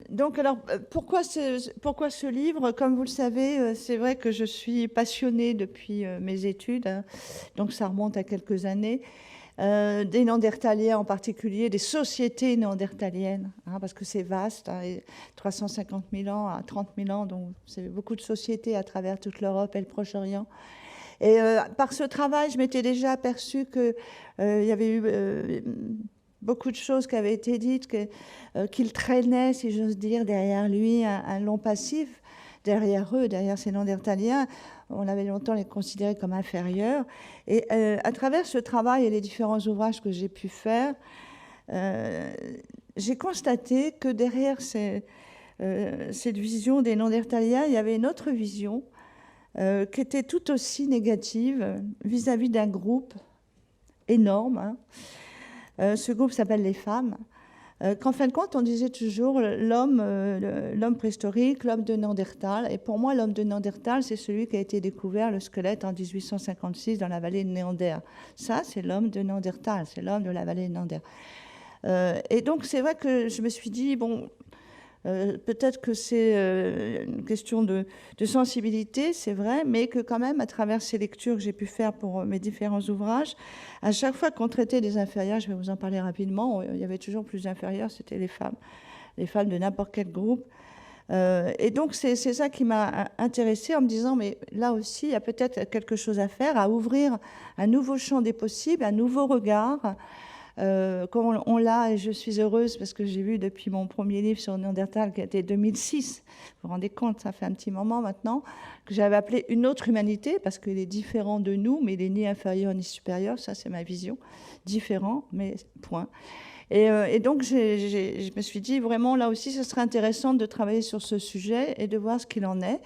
Donc alors, pourquoi ce livre? Comme vous le savez, c'est vrai que je suis passionnée depuis mes études, hein, donc ça remonte à quelques années, des Néandertaliens en particulier, des sociétés néandertaliennes, hein, parce que c'est vaste, hein, et 350 000 ans à 30 000 ans, donc c'est beaucoup de sociétés à travers toute l'Europe et le Proche-Orient. Et par ce travail, je m'étais déjà aperçue qu'il y avait eu beaucoup de choses qui avaient été dites, qu'il traînait, si j'ose dire, derrière lui un long passif, derrière eux, derrière ces Néandertaliens. On avait longtemps les considérés comme inférieurs. Et à travers ce travail et les différents ouvrages que j'ai pu faire, j'ai constaté que derrière cette vision des Néandertaliens, il y avait une autre vision qui était tout aussi négative vis-à-vis d'un groupe énorme, hein. Ce groupe s'appelle les femmes. Qu'en fin de compte, on disait toujours l'homme préhistorique, l'homme de Néandertal. Et pour moi, l'homme de Néandertal, c'est celui qui a été découvert, le squelette, en 1856 dans la vallée de Néander. Ça, c'est l'homme de Néandertal, c'est l'homme de la vallée de Néander. Et donc, c'est vrai que je me suis dit, bon, peut-être que c'est une question de sensibilité, c'est vrai, mais que quand même, à travers ces lectures que j'ai pu faire pour mes différents ouvrages, à chaque fois qu'on traitait des inférieurs, je vais vous en parler rapidement, il y avait toujours plus d'inférieurs, c'était les femmes de n'importe quel groupe. Et donc, c'est ça qui m'a intéressée en me disant, mais là aussi, il y a peut-être quelque chose à faire, à ouvrir un nouveau champ des possibles, un nouveau regard, comme on l'a, et je suis heureuse parce que j'ai vu depuis mon premier livre sur Néandertal, qui était 2006, vous vous rendez compte, ça fait un petit moment maintenant, que j'avais appelé Une autre humanité, parce qu'il est différent de nous, mais il n'est ni inférieur ni supérieur, ça c'est ma vision, différent, mais point. Et donc je me suis dit, vraiment, là aussi, ce serait intéressant de travailler sur ce sujet et de voir ce qu'il en est.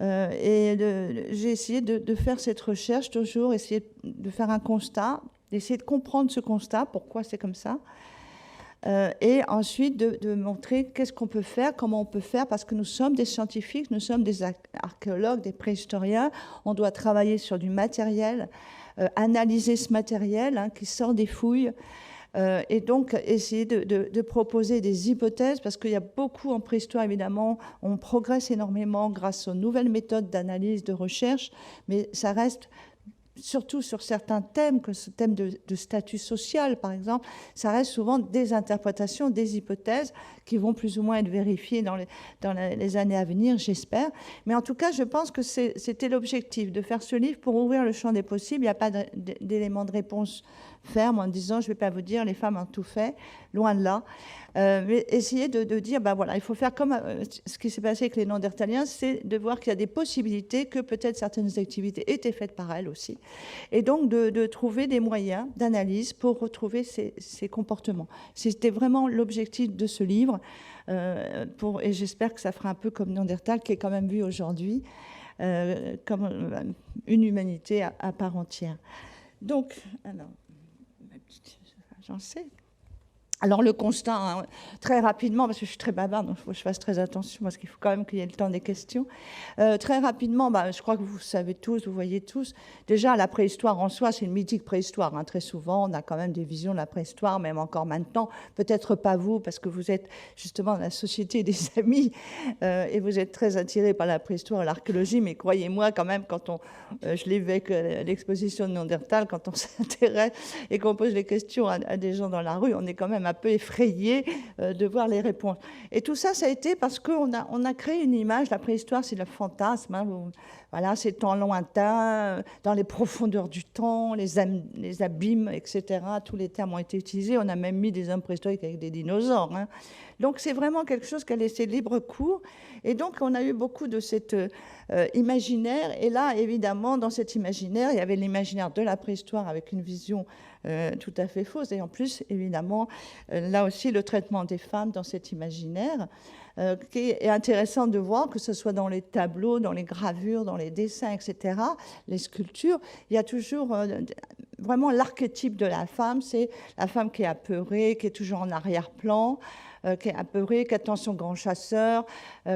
J'ai essayé de faire cette recherche, toujours essayer de faire un constat, d'essayer de comprendre ce constat, pourquoi c'est comme ça, et ensuite de montrer qu'est-ce qu'on peut faire, comment on peut faire, parce que nous sommes des scientifiques, nous sommes des archéologues, des préhistoriens, on doit travailler sur du matériel, analyser ce matériel, hein, qui sort des fouilles, et donc essayer de proposer des hypothèses, parce qu'il y a beaucoup en préhistoire, évidemment, on progresse énormément grâce aux nouvelles méthodes d'analyse, de recherche, mais ça reste, surtout sur certains thèmes, comme ce thème de statut social, par exemple, ça reste souvent des interprétations, des hypothèses qui vont plus ou moins être vérifiées dans les années à venir, j'espère. Mais en tout cas, je pense que c'était l'objectif, de faire ce livre pour ouvrir le champ des possibles. Il n'y a pas d'élément de réponse ferme en disant, je ne vais pas vous dire, les femmes ont tout fait, loin de là. Mais essayer de dire, ben voilà, il faut faire comme ce qui s'est passé avec les Néandertaliens, c'est de voir qu'il y a des possibilités, que peut-être certaines activités étaient faites par elles aussi. Et donc de trouver des moyens d'analyse pour retrouver ces comportements. C'était vraiment l'objectif de ce livre, et j'espère que ça fera un peu comme Néandertal, qui est quand même vu aujourd'hui comme une humanité à part entière. Donc, alors, j'en sais. Alors le constat, hein, très rapidement, parce que je suis très bavarde, donc il faut que je fasse très attention, parce qu'il faut quand même qu'il y ait le temps des questions. Très rapidement, je crois que vous savez tous, vous voyez tous, déjà la préhistoire en soi, c'est une mythique préhistoire, hein. Très souvent, on a quand même des visions de la préhistoire, même encore maintenant, peut-être pas vous, parce que vous êtes justement dans la société des amis, et vous êtes très attirés par la préhistoire et l'archéologie, mais croyez-moi quand même, je l'ai vu avec l'exposition de Néandertal, quand on s'intéresse et qu'on pose les questions à des gens dans la rue, on est quand même un peu effrayé de voir les réponses. Et tout ça, ça a été parce qu'on a créé une image. La préhistoire, c'est le fantasme, hein, voilà, c'est temps lointain, dans les profondeurs du temps, les abîmes, etc. Tous les termes ont été utilisés. On a même mis des hommes préhistoriques avec des dinosaures, hein. Donc c'est vraiment quelque chose qui a laissé libre cours. Et donc on a eu beaucoup de cet imaginaire. Et là, évidemment, dans cet imaginaire, il y avait l'imaginaire de la préhistoire avec une vision tout à fait fausse. Et en plus, évidemment, là aussi, le traitement des femmes dans cet imaginaire, qui est intéressant de voir, que ce soit dans les tableaux, dans les gravures, dans les dessins, etc., les sculptures, il y a toujours vraiment l'archétype de la femme, c'est la femme qui est apeurée, qui est toujours en arrière-plan, qui est apeurée, qui attend son grand chasseur,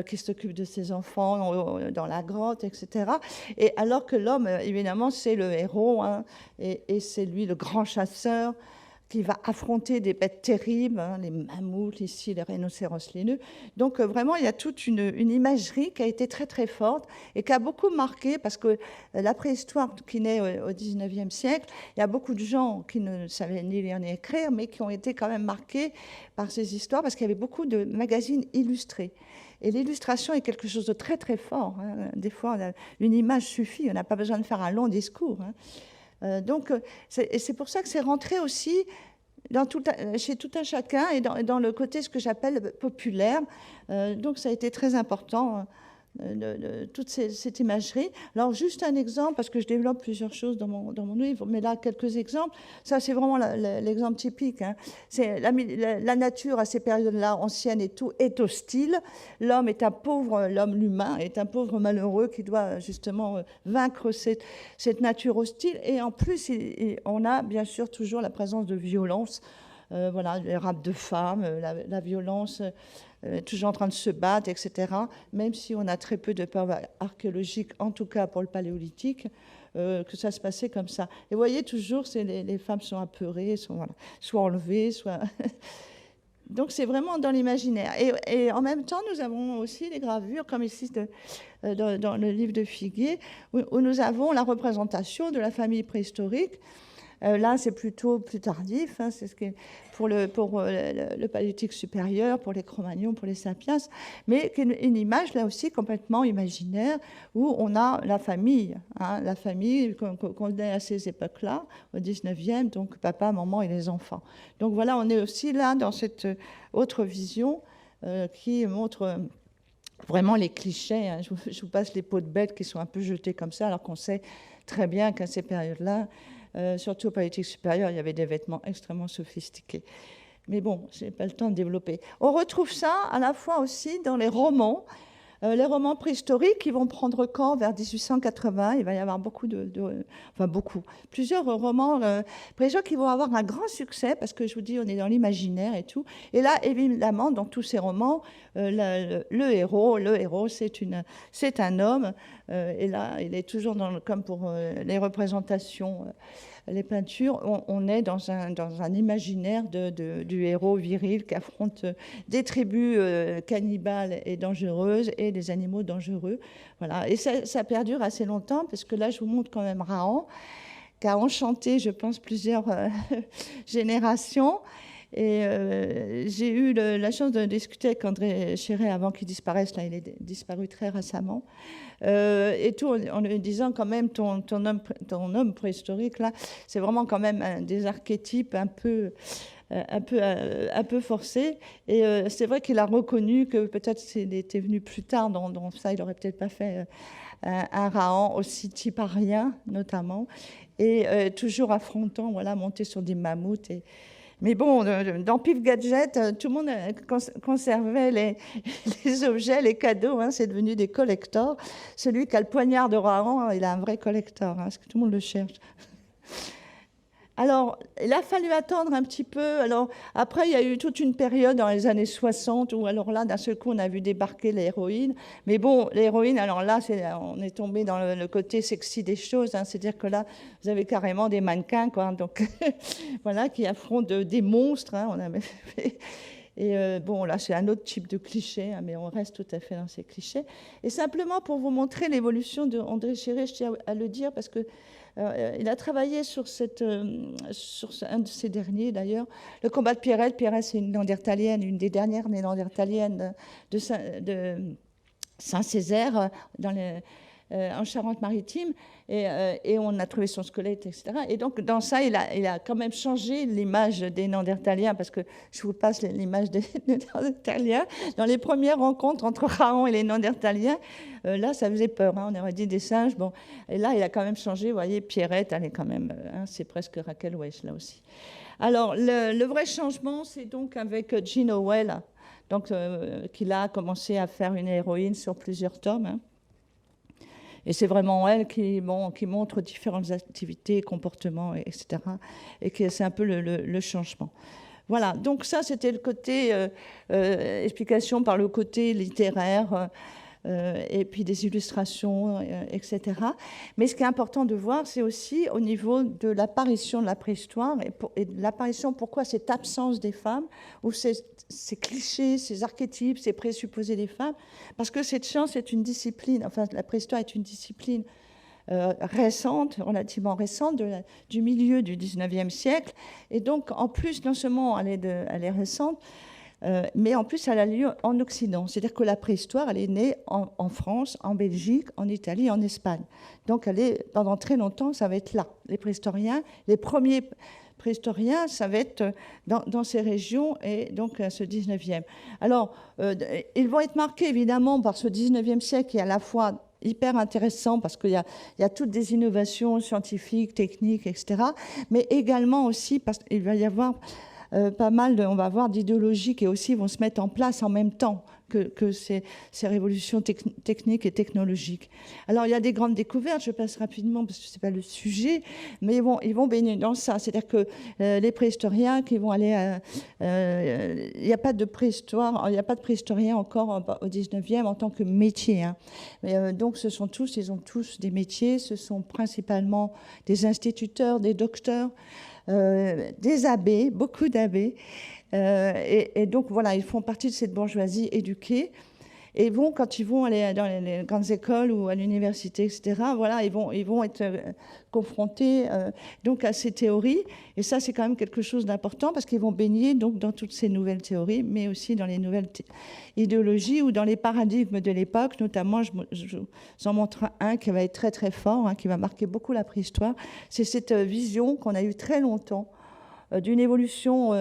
qui s'occupe de ses enfants dans la grotte, etc. Et alors que l'homme, évidemment, c'est le héros, hein, et c'est lui le grand chasseur, qui va affronter des bêtes terribles, hein, les mammouths, ici, les rhinocéros laineux. Donc vraiment, il y a toute une imagerie qui a été très très forte et qui a beaucoup marqué, parce que la préhistoire qui naît au 19e siècle, il y a beaucoup de gens qui ne savaient ni lire ni écrire, mais qui ont été quand même marqués par ces histoires, parce qu'il y avait beaucoup de magazines illustrés. Et l'illustration est quelque chose de très très fort, hein. Des fois, une image suffit, on n'a pas besoin de faire un long discours, hein. Donc, c'est pour ça que c'est rentré aussi chez tout un chacun et dans le côté, ce que j'appelle populaire. Donc, ça a été très important, toute cette imagerie. Alors, juste un exemple, parce que je développe plusieurs choses dans mon livre, mais là, quelques exemples. Ça, c'est vraiment l'exemple typique, hein. C'est la nature, à ces périodes-là, anciennes et tout, est hostile. L'homme, l'humain est un pauvre malheureux qui doit justement vaincre cette nature hostile. Et en plus, on a bien sûr toujours la présence de violence. Voilà, les rapes de femmes, la violence, toujours en train de se battre, etc. Même si on a très peu de preuves archéologiques, en tout cas pour le paléolithique, que ça se passait comme ça. Et vous voyez, toujours, les femmes sont apeurées, soit enlevées, soit... Donc c'est vraiment dans l'imaginaire. Et en même temps, nous avons aussi des gravures, comme ici dans le livre de Figuier, où nous avons la représentation de la famille préhistorique. Là, c'est plutôt plus tardif, hein, c'est ce qui est pour le paléolithique supérieur, pour les Cro-Magnons, pour les Sapiens, mais une image, là aussi, complètement imaginaire, où on a la famille, hein, la famille qu'on est à ces époques-là, au 19e, donc papa, maman et les enfants. Donc voilà, on est aussi là dans cette autre vision qui montre... vraiment les clichés, hein. Je vous passe les peaux de bêtes qui sont un peu jetées comme ça, alors qu'on sait très bien qu'à ces périodes-là, surtout au paléolithique supérieur, il y avait des vêtements extrêmement sophistiqués. Mais bon, je n'ai pas le temps de développer. On retrouve ça à la fois aussi dans les romans préhistoriques qui vont prendre corps vers 1880. Il va y avoir plusieurs romans préhistoriques qui vont avoir un grand succès, parce que je vous dis, on est dans l'imaginaire et tout. Et là, évidemment, dans tous ces romans, le héros, c'est un homme. Et là, il est toujours comme pour les représentations, les peintures, on est dans un imaginaire du héros viril qui affronte des tribus cannibales et dangereuses et des animaux dangereux. Voilà. Et ça perdure assez longtemps, parce que là, je vous montre quand même Rahan, qui a enchanté, je pense, plusieurs générations. Et j'ai eu la chance de discuter avec André Chéret avant qu'il disparaisse. Là, il est disparu très récemment. Et tout en lui disant quand même, ton homme préhistorique, là, c'est vraiment quand même des archétypes un peu forcés. Et c'est vrai qu'il a reconnu que peut-être s'il était venu plus tard dans ça, il n'aurait peut-être pas fait un Rahan aussi typarien, notamment. Et toujours affrontant, voilà, monté sur des mammouths. Mais bon, dans Pif Gadget, tout le monde conservait les objets, les cadeaux, hein, c'est devenu des collectors. Celui qui a le poignard de Rahan, il a un vrai collector, hein, parce que tout le monde le cherche. Alors, il a fallu attendre un petit peu. Alors, après, il y a eu toute une période dans les années 60 où, alors là, d'un seul coup, on a vu débarquer l'héroïne. Mais bon, l'héroïne, alors là, on est tombé dans le côté sexy des choses, hein. C'est-à-dire que là, vous avez carrément des mannequins, quoi. Donc, voilà, qui affrontent des monstres, hein. Et bon, là, c'est un autre type de cliché, hein, mais on reste tout à fait dans ces clichés. Et simplement pour vous montrer l'évolution d'André Chéret, je tiens à le dire, parce que il a travaillé sur un de ces derniers, d'ailleurs, le combat de Pierrette. Pierrette, c'est une néandertalienne, une des dernières néandertaliennes de Saint-Césaire, en Charente-Maritime, et on a trouvé son squelette, etc. Et donc, dans ça, il a quand même changé l'image des Néandertaliens, parce que je vous passe l'image des Néandertaliens. Dans les premières rencontres entre Rahan et les Néandertaliens, là, ça faisait peur, hein, on aurait dit des singes. Bon. Et là, il a quand même changé. Vous voyez, Pierrette, elle est quand même... Hein, c'est presque Raquel Weiss, là aussi. Alors, le vrai changement, c'est donc avec Jean Howell, donc, qu'il a commencé à faire une héroïne sur plusieurs tomes, hein. Et c'est vraiment elle qui montre différentes activités, comportements, etc. Et que c'est un peu le changement. Voilà, donc ça, c'était le côté explication par le côté littéraire. et puis des illustrations, etc. Mais ce qui est important de voir, c'est aussi au niveau de l'apparition de la préhistoire et de l'apparition, pourquoi cette absence des femmes, ou ces clichés, ces archétypes, ces présupposés des femmes, parce que cette science est une discipline, enfin la préhistoire est une discipline récente, relativement récente, du milieu du 19e siècle. Et donc, en plus, non seulement elle est récente, mais en plus, elle a lieu en Occident. C'est-à-dire que la préhistoire, elle est née en France, en Belgique, en Italie, en Espagne. Donc, pendant très longtemps, ça va être là. Les préhistoriens, les premiers préhistoriens, ça va être dans ces régions et donc à ce 19e. Alors, ils vont être marqués évidemment par ce 19e siècle qui est à la fois hyper intéressant parce qu'il y a toutes des innovations scientifiques, techniques, etc. Mais également aussi parce qu'il va y avoir pas mal, on va voir d'idéologies qui aussi vont se mettre en place en même temps que ces révolutions techniques et technologiques. Alors, il y a des grandes découvertes, je passe rapidement parce que ce n'est pas le sujet, mais ils vont baigner dans ça. C'est-à-dire que les préhistoriens qui vont aller... il n'y a pas de préhistoire, il n'y a pas de préhistoriens encore au 19e en tant que métier. Hein. Mais, donc, ils ont tous des métiers, ce sont principalement des instituteurs, des docteurs, des abbés, beaucoup d'abbés. Et donc, voilà, ils font partie de cette bourgeoisie éduquée. Et quand ils vont aller dans les grandes écoles ou à l'université, etc., voilà, ils vont être confrontés donc à ces théories. Et ça, c'est quand même quelque chose d'important parce qu'ils vont baigner donc dans toutes ces nouvelles théories, mais aussi dans les nouvelles idéologies ou dans les paradigmes de l'époque. Notamment, je vous en montre un qui va être très, très fort, hein, qui va marquer beaucoup la préhistoire. C'est cette vision qu'on a eue très longtemps d'une évolution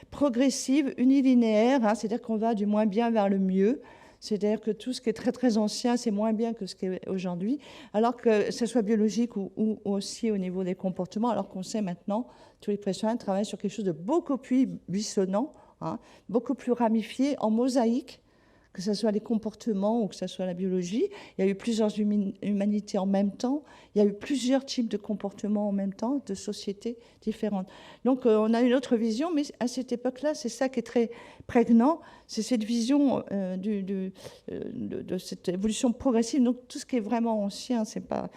progressive, unilinéaire, hein, c'est-à-dire qu'on va du moins bien vers le mieux. C'est-à-dire que tout ce qui est très, très ancien, c'est moins bien que ce qui est aujourd'hui, alors que ce soit biologique ou aussi au niveau des comportements, alors qu'on sait maintenant, tous les préhistoriens travaillent sur quelque chose de beaucoup plus buissonnant, hein, beaucoup plus ramifié, en mosaïque, que ce soit les comportements ou que ce soit la biologie. Il y a eu plusieurs humanités en même temps, il y a eu plusieurs types de comportements en même temps, de sociétés différentes. Donc on a une autre vision, mais à cette époque-là, c'est ça qui est très prégnant, c'est cette vision de cette évolution progressive. Donc tout ce qui est vraiment ancien, c'est pas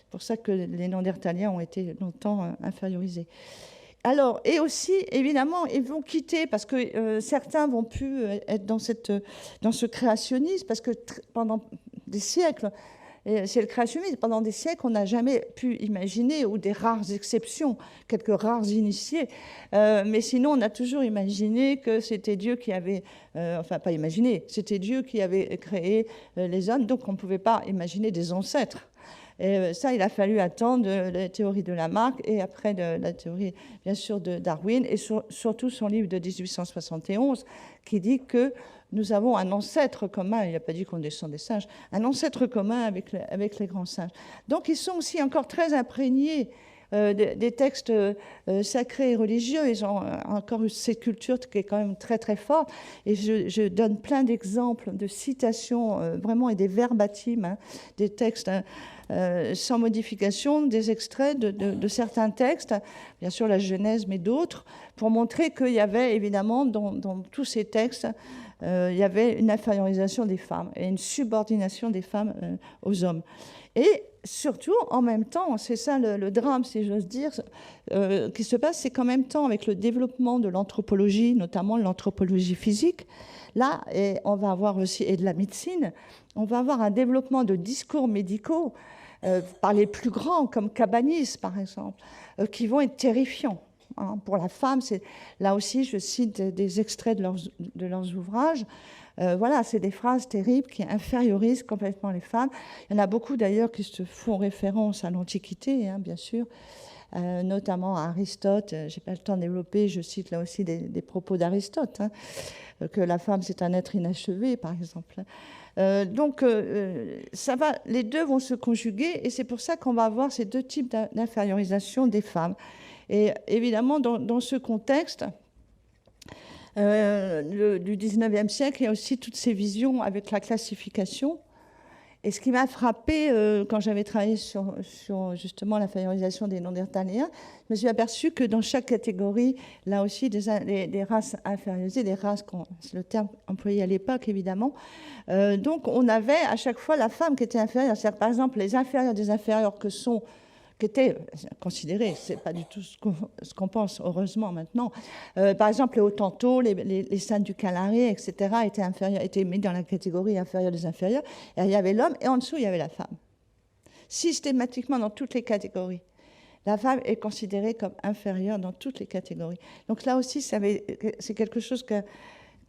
pour ça que les Néandertaliens ont été longtemps infériorisés. Alors, et aussi, évidemment, ils vont quitter, parce que certains vont plus être dans ce créationnisme, parce que pendant des siècles, c'est le créationnisme, pendant des siècles, on n'a jamais pu imaginer, ou des rares exceptions, quelques rares initiés, mais sinon, on a toujours imaginé que c'était Dieu qui avait, enfin, pas imaginé, c'était Dieu qui avait créé les hommes, donc on ne pouvait pas imaginer des ancêtres. Et ça, il a fallu attendre la théorie de Lamarck et après la théorie, bien sûr, de Darwin, et surtout son livre de 1871, qui dit que nous avons un ancêtre commun, il n'a pas dit qu'on descend des singes, un ancêtre commun avec les grands singes. Donc, ils sont aussi encore très imprégnés des textes sacrés et religieux. Ils ont encore cette culture qui est quand même très, très forte. Et je donne plein d'exemples de citations vraiment et des verbatims, hein, des textes sans modification, des extraits de certains textes, bien sûr la Genèse, mais d'autres, pour montrer qu'il y avait évidemment dans tous ces textes, il y avait une infériorisation des femmes et une subordination des femmes aux hommes. Et surtout, en même temps, c'est ça le drame, si j'ose dire, qui se passe, c'est qu'en même temps, avec le développement de l'anthropologie, notamment l'anthropologie physique, là, et on va avoir aussi, et de la médecine, on va avoir un développement de discours médicaux par les plus grands, comme Cabanis, par exemple, qui vont être terrifiants. Hein. Pour la femme, là aussi, je cite des extraits de leurs ouvrages. Voilà, c'est des phrases terribles qui infériorisent complètement les femmes. Il y en a beaucoup d'ailleurs qui se font référence à l'Antiquité, hein, bien sûr, notamment à Aristote. Je n'ai pas le temps de développer, je cite là aussi des propos d'Aristote, hein, que la femme c'est un être inachevé, par exemple. Donc, les deux vont se conjuguer et c'est pour ça qu'on va avoir ces deux types d'infériorisation des femmes. Et évidemment, dans ce contexte du 19e siècle, il y a aussi toutes ces visions avec la classification Et ce qui m'a frappé quand j'avais travaillé sur justement l'infériorisation des non-néandertaliens, je me suis aperçue que dans chaque catégorie, là aussi, des races infériorisées, des races, c'est le terme employé à l'époque évidemment, donc on avait à chaque fois la femme qui était inférieure. C'est-à-dire, par exemple, les inférieurs des inférieurs qui étaient considérés, c'est pas du tout ce qu'on pense, heureusement maintenant. Par exemple, les Hottentots, les Saintes du Canaré, etc., étaient mis dans la catégorie inférieure des inférieurs. Et il y avait l'homme, et en dessous, il y avait la femme. Systématiquement, dans toutes les catégories. La femme est considérée comme inférieure dans toutes les catégories. Donc là aussi, c'est quelque chose qui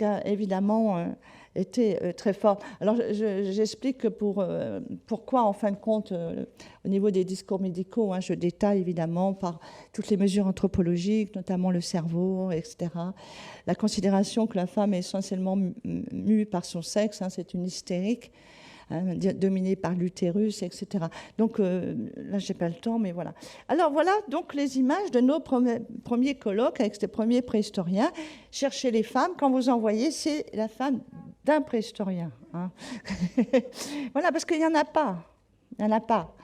a évidemment été très fort. Alors j'explique que pourquoi, en fin de compte, au niveau des discours médicaux, je détaille évidemment par toutes les mesures anthropologiques, notamment le cerveau, etc. La considération que la femme est essentiellement mue par son sexe, c'est une hystérique, dominée par l'utérus, etc. Donc là, je n'ai pas le temps, mais voilà. Alors voilà donc les images de nos premiers colloques avec ces premiers préhistoriens. Cherchez les femmes, quand vous en voyez, c'est la femme d'un préhistorien. Voilà, parce qu'il n'y en a pas. Il n'y en a pas.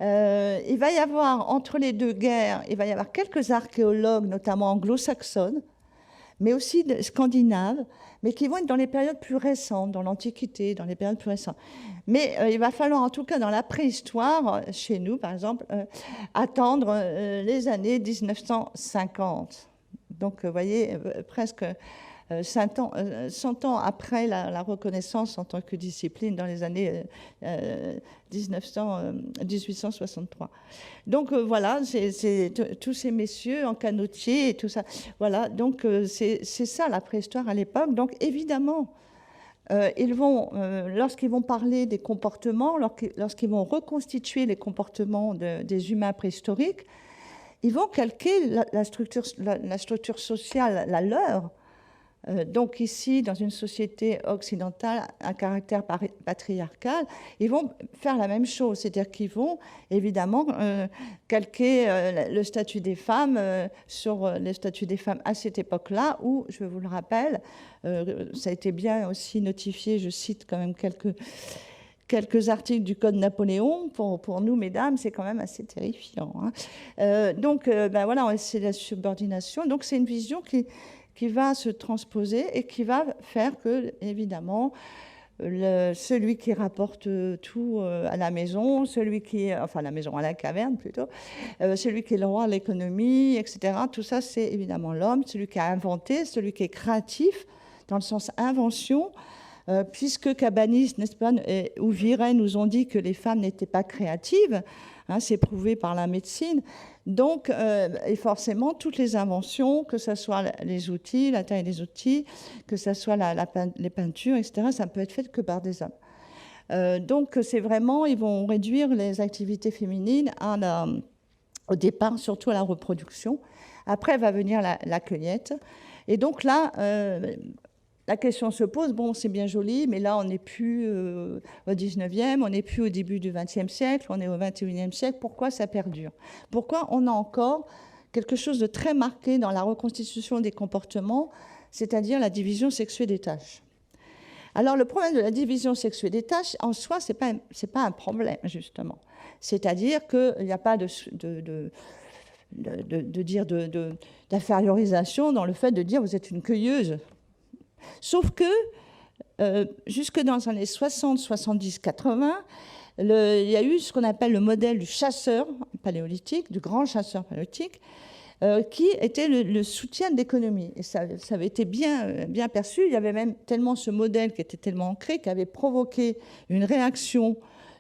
Il va y avoir, entre les deux guerres, il va y avoir quelques archéologues, notamment anglo-saxons, mais aussi scandinaves, mais qui vont être dans les périodes plus récentes, dans l'Antiquité, dans les périodes plus récentes. Mais il va falloir, en tout cas dans la préhistoire, chez nous par exemple, attendre les années 1950. Donc vous voyez, presque 100 ans après la reconnaissance en tant que discipline dans les années 1863. Donc voilà, c'est tous ces messieurs en canotier et tout ça. Voilà, donc c'est ça la préhistoire à l'époque. Donc évidemment, ils vont, lorsqu'ils vont parler des comportements, lorsqu'ils vont reconstituer les comportements des humains préhistoriques, ils vont calquer la structure sociale, la leur. Donc ici, dans une société occidentale à caractère patriarcal, ils vont faire la même chose, c'est-à-dire qu'ils vont évidemment calquer le statut des femmes sur le statut des femmes à cette époque-là, où, je vous le rappelle, ça a été bien aussi notifié, je cite quand même quelques articles du Code Napoléon. Pour nous, mesdames, c'est quand même assez terrifiant. Donc voilà, c'est la subordination. Donc c'est une vision qui va se transposer et qui va faire que, évidemment, celui qui rapporte tout à la maison, enfin à la maison, à la caverne plutôt, celui qui est le roi de l'économie, etc., tout ça, c'est évidemment l'homme, celui qui a inventé, celui qui est créatif, dans le sens invention, puisque Cabanis, n'est-ce pas, ou Viret nous ont dit que les femmes n'étaient pas créatives, c'est prouvé par la médecine. Donc, et forcément, toutes les inventions, que ce soit les outils, la taille des outils, que ce soit les peintures, etc., ça ne peut être fait que par des hommes. Donc, c'est vraiment, ils vont réduire les activités féminines au départ, surtout à la reproduction. Après va venir la cueillette. Et donc là, la question se pose, bon, c'est bien joli, mais là, on n'est plus au 19e, on n'est plus au début du 20e siècle, on est au 21e siècle. Pourquoi ça perdure? Pourquoi on a encore quelque chose de très marqué dans la reconstitution des comportements, c'est-à-dire la division sexuée des tâches? Alors, le problème de la division sexuée des tâches, en soi, ce n'est pas un problème, justement. C'est-à-dire qu'il n'y a pas d'infériorisation dans le fait de dire vous êtes une cueilleuse. Sauf que, jusque dans les années 60, 70, 80, il y a eu ce qu'on appelle le modèle du chasseur paléolithique, du grand chasseur paléolithique, qui était le soutien de l'économie. Et ça avait été bien perçu. Il y avait même tellement ce modèle qui était tellement ancré, qui avait provoqué une réaction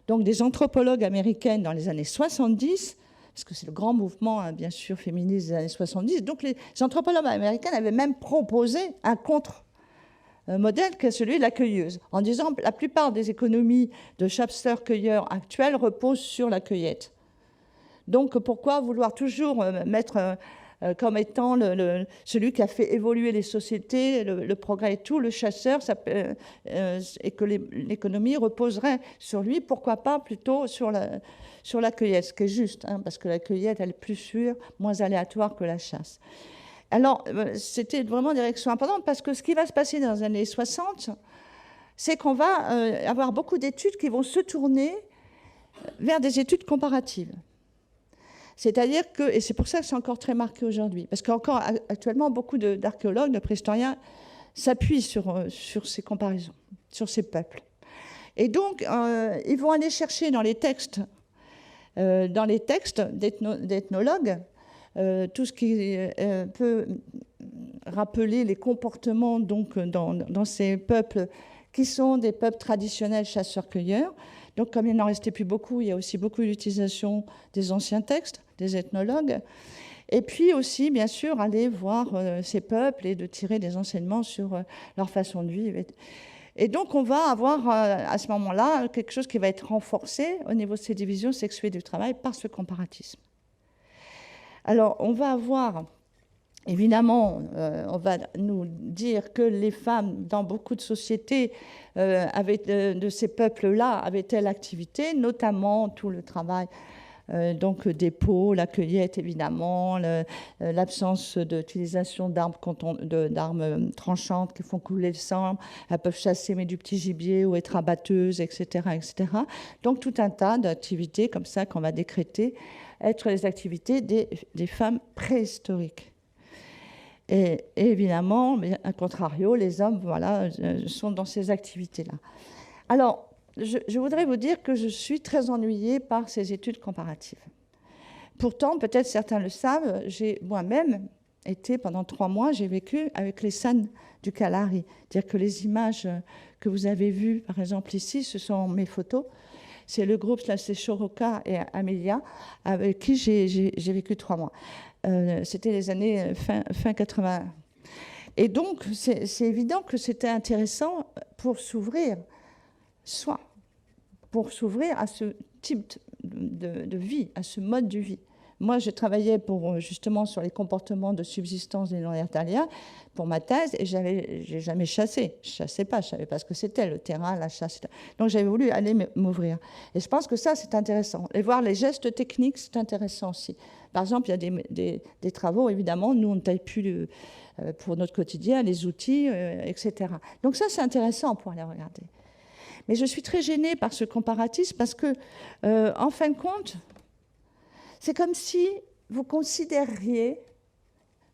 donc, des anthropologues américaines dans les années 70, parce que c'est le grand mouvement, bien sûr, féministe des années 70. Donc les anthropologues américains avaient même proposé un contre-modèle qui est celui de la cueilleuse, en disant que la plupart des économies de chasseurs-cueilleurs actuelles reposent sur la cueillette. Donc pourquoi vouloir toujours mettre comme étant celui qui a fait évoluer les sociétés, le progrès et tout, le chasseur, et que l'économie reposerait sur lui, pourquoi pas plutôt sur la cueillette, ce qui est juste, parce que la cueillette, elle est plus sûre, moins aléatoire que la chasse. Alors, c'était vraiment une direction importante, parce que ce qui va se passer dans les années 60, c'est qu'on va avoir beaucoup d'études qui vont se tourner vers des études comparatives. C'est-à-dire que, et c'est pour ça que c'est encore très marqué aujourd'hui, parce qu'encore actuellement, beaucoup d'archéologues, de préhistoriens s'appuient sur ces comparaisons, sur ces peuples. Et donc, ils vont aller chercher dans les textes d'ethnologues, tout ce qui peut rappeler les comportements donc, dans ces peuples qui sont des peuples traditionnels chasseurs-cueilleurs. Donc, comme il n'en restait plus beaucoup, il y a aussi beaucoup d'utilisation des anciens textes, des ethnologues. Et puis aussi, bien sûr, aller voir ces peuples et de tirer des enseignements sur leur façon de vivre. Et donc, on va avoir à ce moment-là quelque chose qui va être renforcé au niveau de ces divisions sexuées du travail par ce comparatisme. Alors, on va avoir, évidemment, on va nous dire que les femmes, dans beaucoup de sociétés de ces peuples-là, avaient telle activité, notamment tout le travail donc des peaux, la cueillette, évidemment, l'absence d'utilisation d'armes tranchantes qui font couler le sang. Elles peuvent chasser, mais du petit gibier ou être abatteuses, etc., etc. Donc, tout un tas d'activités comme ça qu'on va décréter être les activités des femmes préhistoriques. Et évidemment, à contrario, les hommes voilà, sont dans ces activités-là. Alors, je voudrais vous dire que je suis très ennuyée par ces études comparatives. Pourtant, peut-être certains le savent, j'ai moi-même été, pendant 3 mois, j'ai vécu avec les San du Kalahari. C'est-à-dire que les images que vous avez vues, par exemple ici, ce sont mes photos. C'est le groupe, là, c'est Shoroka et Amelia, avec qui j'ai vécu 3 mois. C'était les années fin 80. Et donc, c'est évident que c'était intéressant pour s'ouvrir, pour s'ouvrir à ce type de vie, à ce mode de vie. Moi, je travaillais justement sur les comportements de subsistance des Néandertaliens pour ma thèse, et j'ai jamais chassé. Je chassais pas, je savais pas ce que c'était, le terrain, la chasse. Donc, j'avais voulu aller m'ouvrir. Et je pense que ça, c'est intéressant. Et voir les gestes techniques, c'est intéressant aussi. Par exemple, il y a des travaux, évidemment, nous, on ne taille plus pour notre quotidien, les outils, etc. Donc ça, c'est intéressant pour aller regarder. Mais je suis très gênée par ce comparatisme parce que, en fin de compte, c'est comme si vous considériez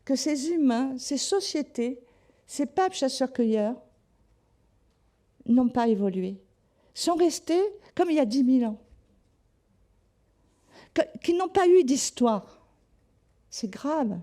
que ces humains, ces sociétés, ces peuples chasseurs-cueilleurs n'ont pas évolué, sont restés comme il y a 10 000 ans, qu'ils n'ont pas eu d'histoire. C'est grave.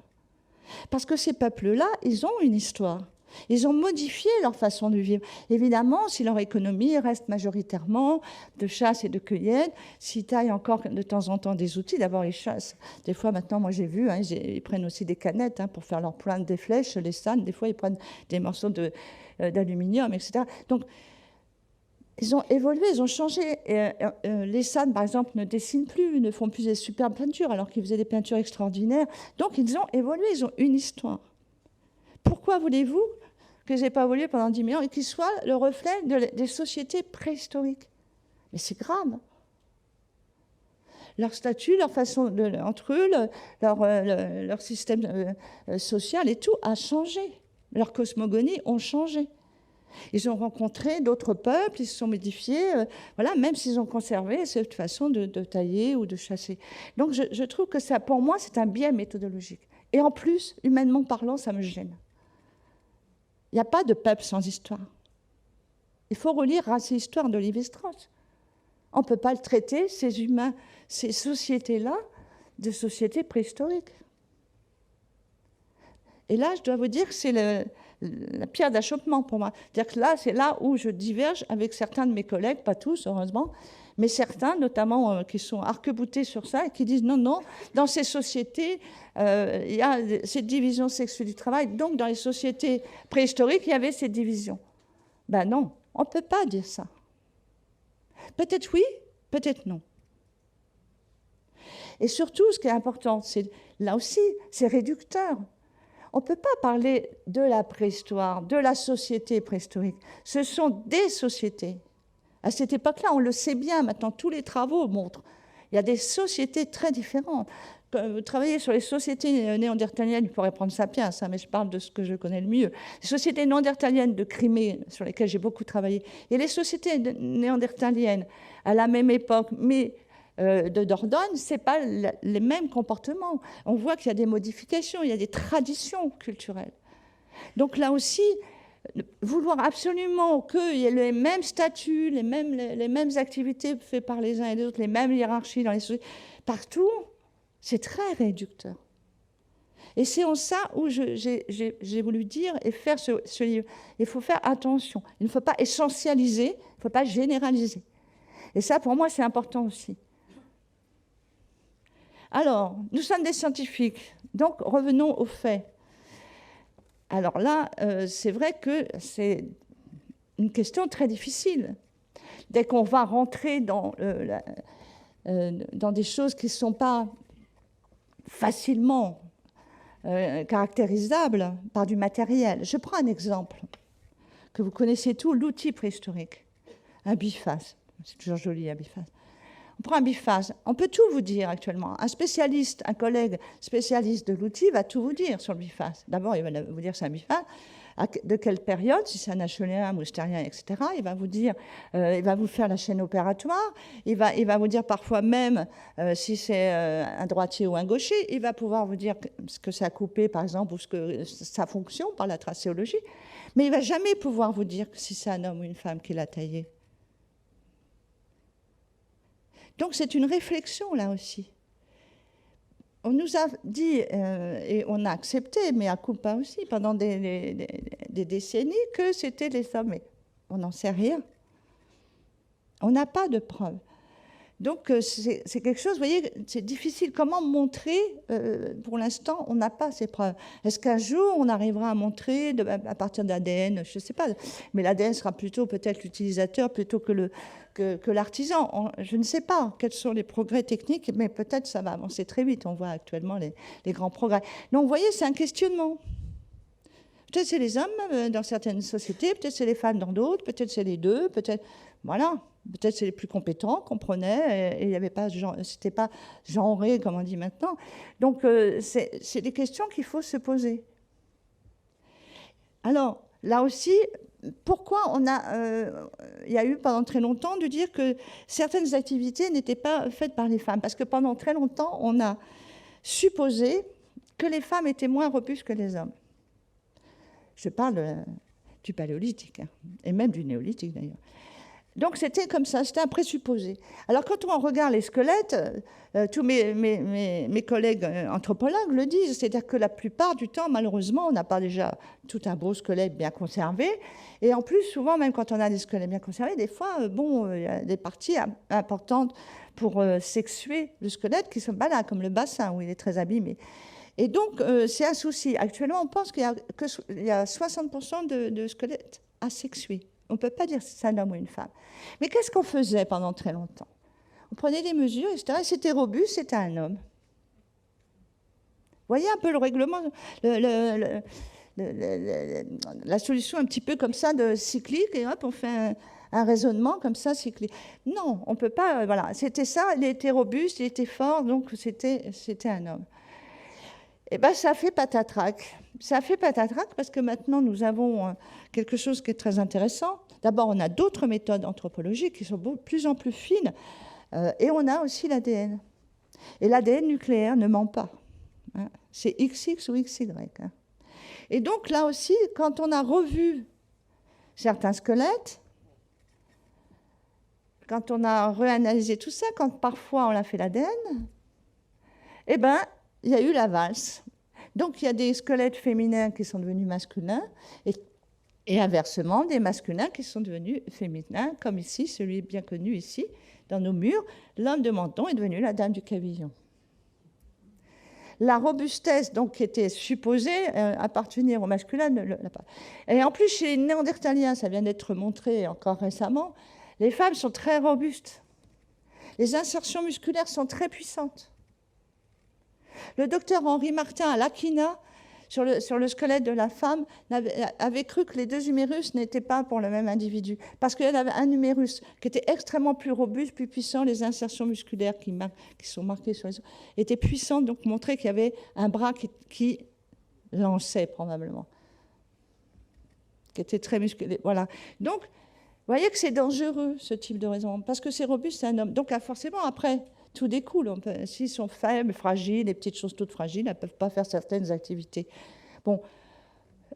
Parce que ces peuples-là, ils ont une histoire. Ils ont modifié leur façon de vivre. Évidemment, si leur économie reste majoritairement de chasse et de cueillette, s'ils taillent encore de temps en temps des outils, d'abord ils chassent. Des fois, maintenant, moi j'ai vu, ils prennent aussi des canettes pour faire leur pointe des flèches, les San. Des fois, ils prennent des morceaux d'aluminium, etc. Donc, ils ont évolué, ils ont changé. Les San, par exemple, ne dessinent plus, ne font plus des superbes peintures, alors qu'ils faisaient des peintures extraordinaires. Donc, ils ont évolué, ils ont une histoire. Pourquoi voulez-vous que je n'ai pas évolué pendant 10 000 ans et qu'ils soient le reflet des sociétés préhistoriques? Mais c'est grave. Leur statut, leur façon entre eux, leur système social et tout a changé. Leurs cosmogonies ont changé. Ils ont rencontré d'autres peuples, ils se sont modifiés, voilà, même s'ils ont conservé cette façon de tailler ou de chasser. Donc je trouve que ça, pour moi, c'est un biais méthodologique. Et en plus, humainement parlant, ça me gêne. Il n'y a pas de peuple sans histoire. Il faut relire Race et Histoire de Lévi-Strauss. On ne peut pas le traiter, ces humains, ces sociétés-là, de sociétés préhistoriques. Et là, je dois vous dire que c'est la pierre d'achoppement pour moi. C'est-à-dire que là, c'est là où je diverge avec certains de mes collègues, pas tous, heureusement, mais certains, notamment, qui sont arc-boutés sur ça et qui disent non, dans ces sociétés, il y a cette division sexuelle du travail. Donc, dans les sociétés préhistoriques, il y avait cette division. Ben non, on ne peut pas dire ça. Peut-être oui, peut-être non. Et surtout, ce qui est important, c'est là aussi, c'est réducteur. On ne peut pas parler de la préhistoire, de la société préhistorique. Ce sont des sociétés. À cette époque-là, on le sait bien, maintenant, tous les travaux montrent. Il y a des sociétés très différentes. vous travaillez sur les sociétés néandertaliennes, il pourrait prendre sa place, hein, mais je parle de ce que je connais le mieux. Les sociétés néandertaliennes de Crimée, sur lesquelles j'ai beaucoup travaillé, et les sociétés néandertaliennes à la même époque, mais de Dordogne, ce n'est pas les mêmes comportements. On voit qu'il y a des modifications, il y a des traditions culturelles. Donc là aussi, vouloir absolument qu'il y ait les mêmes statuts, les mêmes activités faites par les uns et les autres, les mêmes hiérarchies dans les sociétés, partout, c'est très réducteur. Et c'est en ça où j'ai voulu dire et faire ce livre. Il faut faire attention. Il ne faut pas essentialiser, il ne faut pas généraliser. Et ça, pour moi, c'est important aussi. Alors, nous sommes des scientifiques, donc revenons aux faits. Alors là, c'est vrai que c'est une question très difficile. Dès qu'on va rentrer dans des choses qui ne sont pas facilement caractérisables par du matériel. Je prends un exemple que vous connaissez tous, l'outil préhistorique, un biface. C'est toujours joli, un biface. On prend un biface, on peut tout vous dire actuellement. Un spécialiste, un collègue spécialiste de l'outil va tout vous dire sur le biface. D'abord, il va vous dire que c'est un biface, de quelle période, si c'est un Acheuléen, Moustérien, etc. Il va vous dire, il va vous faire la chaîne opératoire, il va vous dire parfois même si c'est un droitier ou un gaucher, il va pouvoir vous dire ce que ça a coupé, par exemple, ou ce que sa fonction par la tracéologie, mais il ne va jamais pouvoir vous dire si c'est un homme ou une femme qui l'a taillé. Donc c'est une réflexion là aussi. On nous a dit, et on a accepté, mais à culpa aussi, pendant des décennies, que c'était les hommes. Mais on n'en sait rien. On n'a pas de preuves. Donc c'est quelque chose, vous voyez, c'est difficile. Comment montrer, pour l'instant, on n'a pas ces preuves. Est-ce qu'un jour, on arrivera à montrer, à partir d'ADN, je ne sais pas, mais l'ADN sera plutôt peut-être l'utilisateur plutôt que l'artisan. Je ne sais pas quels sont les progrès techniques, mais peut-être ça va avancer très vite. On voit actuellement les grands progrès. Donc vous voyez, c'est un questionnement. Peut-être c'est les hommes dans certaines sociétés, peut-être c'est les femmes dans d'autres, peut-être c'est les deux, peut-être... Voilà. Peut-être c'est les plus compétents qu'on prenait, et il n'y avait pas, c'était pas genré comme on dit maintenant. Donc c'est des questions qu'il faut se poser. Alors là aussi, pourquoi il y a eu pendant très longtemps de dire que certaines activités n'étaient pas faites par les femmes, parce que pendant très longtemps on a supposé que les femmes étaient moins robustes que les hommes. Je parle du paléolithique, hein, et même du néolithique d'ailleurs. Donc c'était comme ça, c'était un présupposé. Alors quand on regarde les squelettes, tous mes collègues anthropologues le disent, c'est-à-dire que la plupart du temps, malheureusement, on n'a pas déjà tout un beau squelette bien conservé. Et en plus, souvent, même quand on a des squelettes bien conservés, des fois, il y a des parties importantes pour sexuer le squelette qui sont pas là, comme le bassin où il est très abîmé. Et donc, c'est un souci. Actuellement, on pense qu'il y a 60% de squelettes asexués. On ne peut pas dire si c'est un homme ou une femme. Mais qu'est-ce qu'on faisait pendant très longtemps? On prenait des mesures, etc. Et c'était robuste, c'était un homme. Vous voyez un peu le règlement, la solution un petit peu comme ça de cyclique, et hop, on fait un raisonnement comme ça cyclique. Non, on ne peut pas. Voilà, c'était ça, il était robuste, il était fort, donc c'était un homme. Eh bien, ça fait patatrac. Ça fait patatrac parce que maintenant, nous avons quelque chose qui est très intéressant. D'abord, on a d'autres méthodes anthropologiques qui sont de plus en plus fines, et on a aussi l'ADN. Et l'ADN nucléaire ne ment pas. Hein. C'est XX ou XY. Hein. Et donc, là aussi, quand on a revu certains squelettes, quand on a réanalysé tout ça, quand parfois on a fait l'ADN, eh bien, il y a eu la valse. Donc, il y a des squelettes féminins qui sont devenus masculins et inversement, des masculins qui sont devenus féminins, comme ici, celui bien connu ici, dans nos murs. L'homme de Menton est devenu la dame du Cavillon. La robustesse, donc, qui était supposée appartenir au masculin, ne l'a pas. Et en plus, chez les Néandertaliens, ça vient d'être montré encore récemment, les femmes sont très robustes. Les insertions musculaires sont très puissantes. Le docteur Henri Martin à l'Aquina sur le squelette de la femme, avait cru que les deux humérus n'étaient pas pour le même individu. Parce qu'il y avait un humérus qui était extrêmement plus robuste, plus puissant, les insertions musculaires qui sont marquées sur les os étaient puissantes, donc montrer qu'il y avait un bras qui lançait probablement, qui était très musclé. Voilà. Donc, vous voyez que c'est dangereux, ce type de raisonnement, parce que c'est robuste, c'est un homme. Donc là, forcément, après, tout découle. S'ils sont faibles, fragiles, les petites choses toutes fragiles, elles ne peuvent pas faire certaines activités. Bon,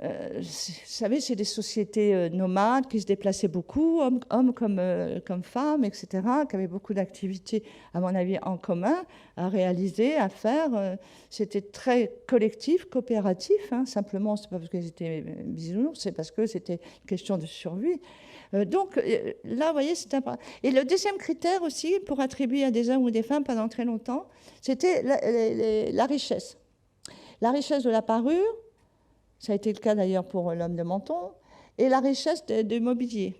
vous savez, c'est des sociétés nomades qui se déplaçaient beaucoup, hommes comme femmes, etc., qui avaient beaucoup d'activités, à mon avis, en commun, à réaliser, à faire. C'était très collectif, coopératif, hein, simplement, ce n'est pas parce qu'ils étaient bisounours, c'est parce que c'était une question de survie. Donc là, vous voyez, c'est important. Et le deuxième critère aussi, pour attribuer à des hommes ou des femmes pendant très longtemps, c'était la richesse. La richesse de la parure, ça a été le cas d'ailleurs pour l'homme de Menton, et la richesse du mobilier.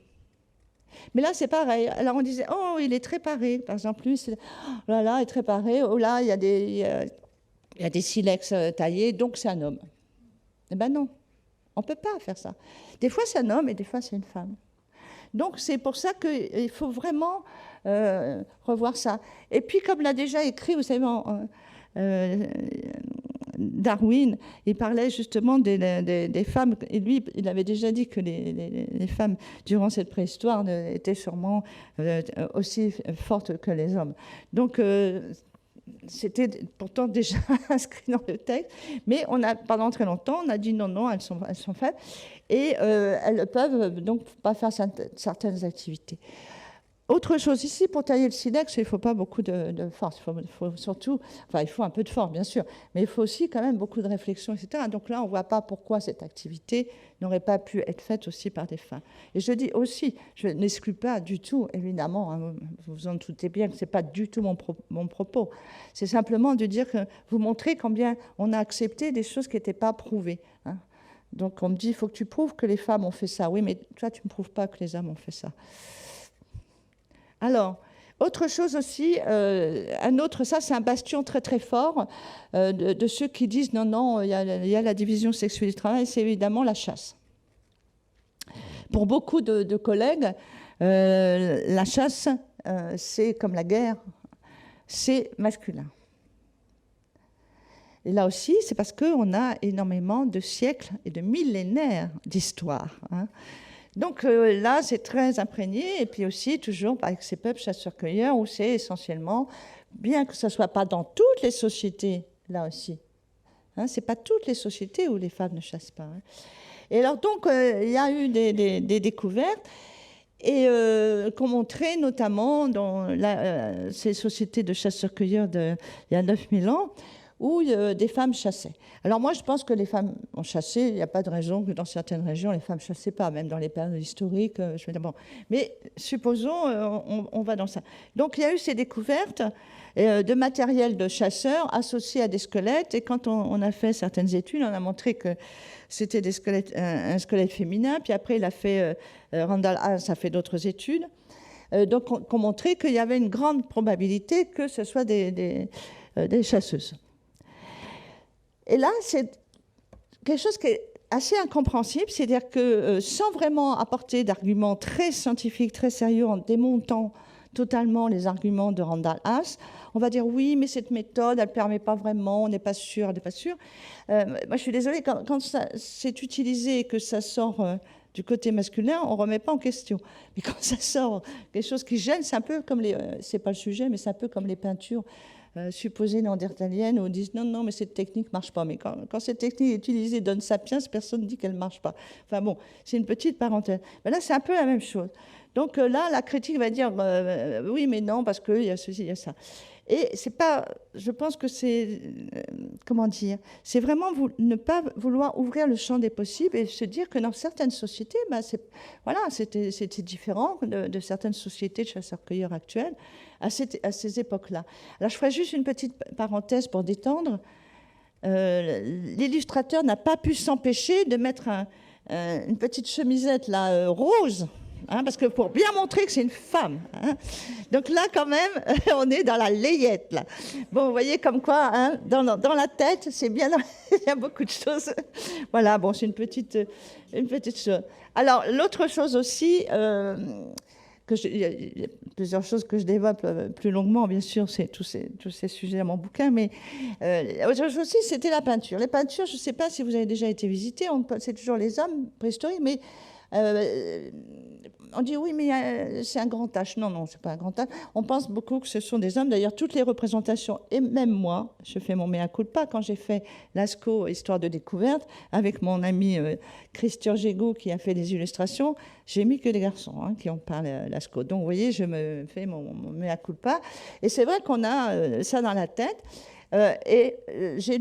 Mais là, c'est pareil. Alors on disait, oh, il est très paré, par exemple, lui, oh là là, il est très paré, oh là, il y a des silex taillés, donc c'est un homme. Eh bien non, on ne peut pas faire ça. Des fois, c'est un homme et des fois, c'est une femme. Donc, c'est pour ça qu'il faut vraiment revoir ça. Et puis, comme l'a déjà écrit, vous savez, Darwin, il parlait justement des femmes, et lui, il avait déjà dit que les femmes, durant cette préhistoire, étaient sûrement aussi fortes que les hommes. Donc, c'était pourtant déjà inscrit dans le texte, mais pendant très longtemps, on a dit non, elles sont faibles, et elles ne peuvent donc pas faire certaines activités. Autre chose ici, pour tailler le silex, il ne faut pas beaucoup de force. Il faut surtout, enfin, il faut un peu de force, bien sûr, mais il faut aussi quand même beaucoup de réflexion, etc. Donc là, on ne voit pas pourquoi cette activité n'aurait pas pu être faite aussi par des femmes. Et je dis aussi, je n'exclus pas du tout, évidemment, hein, vous vous en doutez bien que ce n'est pas du tout mon propos. C'est simplement de dire que vous montrez combien on a accepté des choses qui n'étaient pas prouvées. Hein. Donc on me dit, il faut que tu prouves que les femmes ont fait ça. Oui, mais toi, tu ne prouves pas que les hommes ont fait ça. Alors, autre chose aussi, ça c'est un bastion très très fort de ceux qui disent non, il y a la division sexuelle du travail, c'est évidemment la chasse. Pour beaucoup de collègues, la chasse, c'est comme la guerre, c'est masculin. Et là aussi, c'est parce qu'on a énormément de siècles et de millénaires d'histoire. Hein. Donc là, c'est très imprégné, et puis aussi toujours avec ces peuples chasseurs-cueilleurs, où c'est essentiellement, bien que ce ne soit pas dans toutes les sociétés, là aussi, hein, ce n'est pas toutes les sociétés où les femmes ne chassent pas. Hein. Et alors donc, il y a eu des découvertes, et qu'on montrait notamment dans ces sociétés de chasseurs-cueilleurs il y a 9000 ans, où des femmes chassaient. Alors moi, je pense que les femmes ont chassé. Il n'y a pas de raison que dans certaines régions, les femmes ne chassaient pas, même dans les périodes historiques. Je veux dire, bon. Mais supposons, on va dans ça. Donc il y a eu ces découvertes de matériel de chasseurs associés à des squelettes. Et quand on a fait certaines études, on a montré que c'était un squelette féminin. Puis après, Randall Haas a fait d'autres études. Donc on montrait qu'il y avait une grande probabilité que ce soit des chasseuses. Et là, c'est quelque chose qui est assez incompréhensible, c'est-à-dire que sans vraiment apporter d'arguments très scientifiques, très sérieux, en démontant totalement les arguments de Randall Haas, on va dire oui, mais cette méthode, elle ne permet pas vraiment, on n'est pas sûr, on n'est pas sûr. Moi, je suis désolée, quand c'est utilisé et que ça sort du côté masculin, on ne remet pas en question. Mais quand ça sort quelque chose qui gêne, c'est un peu comme c'est pas le sujet, mais c'est un peu comme les peintures supposées néandertaliennes où on dit non, mais cette technique ne marche pas. Mais quand cette technique est utilisée dans Sapiens, personne ne dit qu'elle ne marche pas. Enfin bon, c'est une petite parenthèse. Mais là, c'est un peu la même chose. Donc là, la critique va dire oui, mais non, parce qu'il y a ceci, il y a ça. Et c'est pas, je pense que c'est, comment dire, c'est vraiment ne pas vouloir ouvrir le champ des possibles et se dire que dans certaines sociétés, c'était différent de certaines sociétés de chasseurs-cueilleurs actuelles à ces époques-là. Alors je ferai juste une petite parenthèse pour détendre. L'illustrateur n'a pas pu s'empêcher de mettre une petite chemisette là, rose, hein, parce que pour bien montrer que c'est une femme. Hein. Donc là, quand même, on est dans la layette. Là. Bon, vous voyez comme quoi, hein, dans la tête, c'est bien, il y a beaucoup de choses. Voilà, bon, c'est une petite chose. Alors, l'autre chose aussi, il y a plusieurs choses que je développe plus longuement, bien sûr, c'est tous ces sujets dans mon bouquin, mais autre chose aussi, c'était la peinture. Les peintures, je ne sais pas si vous avez déjà été visité, c'est toujours les hommes préhistoriques, mais on dit oui, mais c'est un grand âge. Non, non, c'est pas un grand âge. On pense beaucoup que ce sont des hommes. D'ailleurs, toutes les représentations, et même moi, je fais mon mea culpa quand j'ai fait Lascaux, Histoire de découverte, avec mon ami Christian Gégou qui a fait des illustrations, j'ai mis que des garçons hein, qui ont parlé Lascaux. Donc, vous voyez, je me fais mon mea culpa. Et c'est vrai qu'on a ça dans la tête. J'ai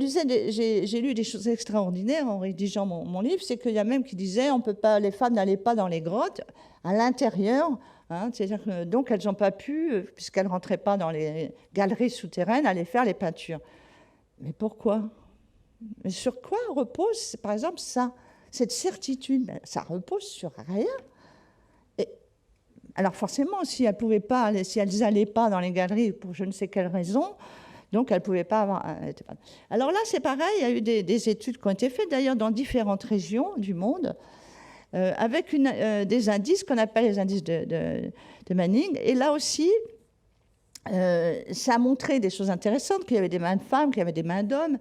lu des choses extraordinaires en rédigeant mon livre, c'est qu'il y a même qui disaient les femmes n'allaient pas dans les grottes à l'intérieur, hein, c'est-à-dire que donc elles n'ont pas pu, puisqu'elles ne rentraient pas dans les galeries souterraines, aller faire les peintures. Mais pourquoi? Mais sur quoi repose, par exemple, ça, cette certitude? Ça repose sur rien. Alors forcément, si elles n'allaient pas dans les galeries pour je ne sais quelle raison, donc, elle ne pouvait pas avoir... Alors là, c'est pareil, il y a eu des études qui ont été faites, d'ailleurs, dans différentes régions du monde, avec des indices qu'on appelle les indices de Manning. Et là aussi, ça a montré des choses intéressantes, qu'il y avait des mains de femmes, qu'il y avait des mains d'hommes,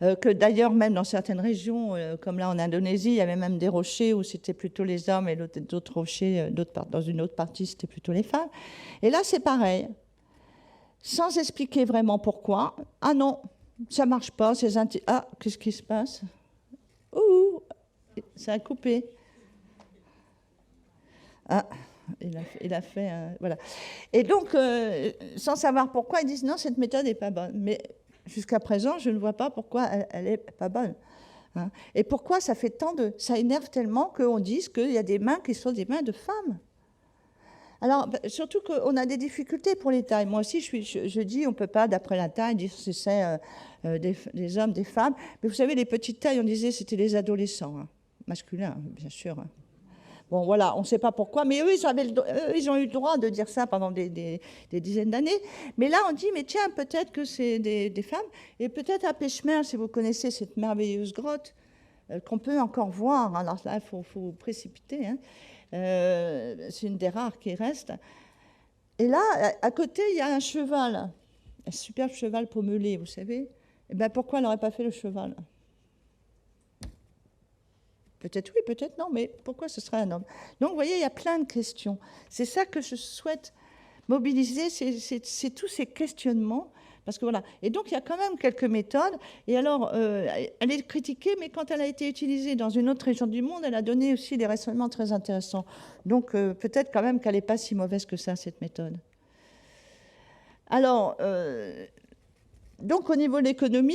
que d'ailleurs, même dans certaines régions, comme là en Indonésie, il y avait même des rochers où c'était plutôt les hommes et d'autres rochers, dans une autre partie, c'était plutôt les femmes. Et là, c'est pareil. Sans expliquer vraiment pourquoi. Ah non, ça ne marche pas. Ah, qu'est-ce qui se passe? Ouh, ça a coupé. Ah, il a fait voilà. Et donc, sans savoir pourquoi, ils disent non, cette méthode n'est pas bonne. Mais jusqu'à présent, je ne vois pas pourquoi elle n'est pas bonne. Hein. Et pourquoi ça fait ça énerve tellement qu'on dise qu'il y a des mains qui sont des mains de femmes. Alors, surtout qu'on a des difficultés pour les tailles. Moi aussi, je dis, on ne peut pas, d'après la taille, dire si c'est des hommes, des femmes. Mais vous savez, les petites tailles, on disait, c'était les adolescents, hein, masculins, bien sûr. Hein. Bon, voilà, on ne sait pas pourquoi. Mais eux, ils ont eu le droit de dire ça pendant des dizaines d'années. Mais là, on dit, mais tiens, peut-être que c'est des femmes. Et peut-être à Pêche-Merle, si vous connaissez cette merveilleuse grotte, qu'on peut encore voir. Alors là, il faut précipiter, hein. C'est une des rares qui reste. Et là, à côté, il y a un cheval, un superbe cheval pommelé, vous savez. Et bien, pourquoi elle n'aurait pas fait le cheval? Peut-être oui, peut-être non, mais pourquoi ce serait un homme? Donc, vous voyez, il y a plein de questions. C'est ça que je souhaite mobiliser, c'est tous ces questionnements. Parce que voilà. Et donc, il y a quand même quelques méthodes. Et alors, elle est critiquée, mais quand elle a été utilisée dans une autre région du monde, elle a donné aussi des raisonnements très intéressants. Donc, peut-être quand même qu'elle n'est pas si mauvaise que ça, cette méthode. Alors, donc, au niveau de l'économie,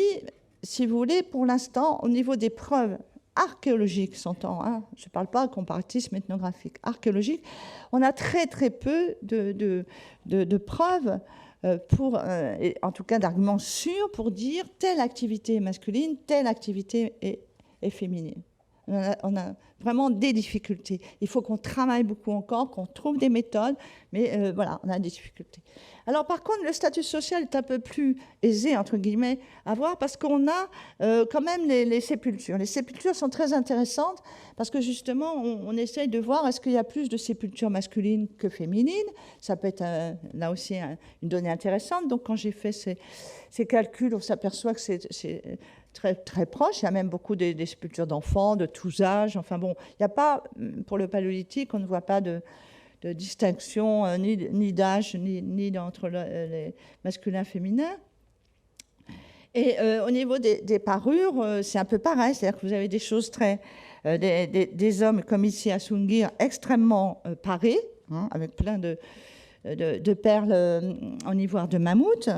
si vous voulez, pour l'instant, au niveau des preuves archéologiques, s'entend, hein, je ne parle pas de comparatisme ethnographique, archéologique, on a très, très peu de preuves en tout cas d'arguments sûrs pour dire telle activité est masculine, telle activité est féminine. On a vraiment des difficultés. Il faut qu'on travaille beaucoup encore, qu'on trouve des méthodes, mais voilà, on a des difficultés. Alors par contre, le statut social est un peu plus aisé, entre guillemets, à voir, parce qu'on a quand même les sépultures. Les sépultures sont très intéressantes, parce que justement, on essaye de voir est-ce qu'il y a plus de sépultures masculines que féminines. Ça peut être là aussi une donnée intéressante. Donc quand j'ai fait ces calculs, on s'aperçoit que c'est très, très proche. Il y a même beaucoup des sépultures d'enfants, de tous âges. Enfin bon, il n'y a pas, pour le paléolithique, on ne voit pas de distinction ni d'âge, ni entre les masculins et féminins. Et au niveau des parures, c'est un peu pareil. C'est-à-dire que vous avez des choses des hommes, comme ici à Sungir, extrêmement parés, hein, avec plein de perles en ivoire de mammouth.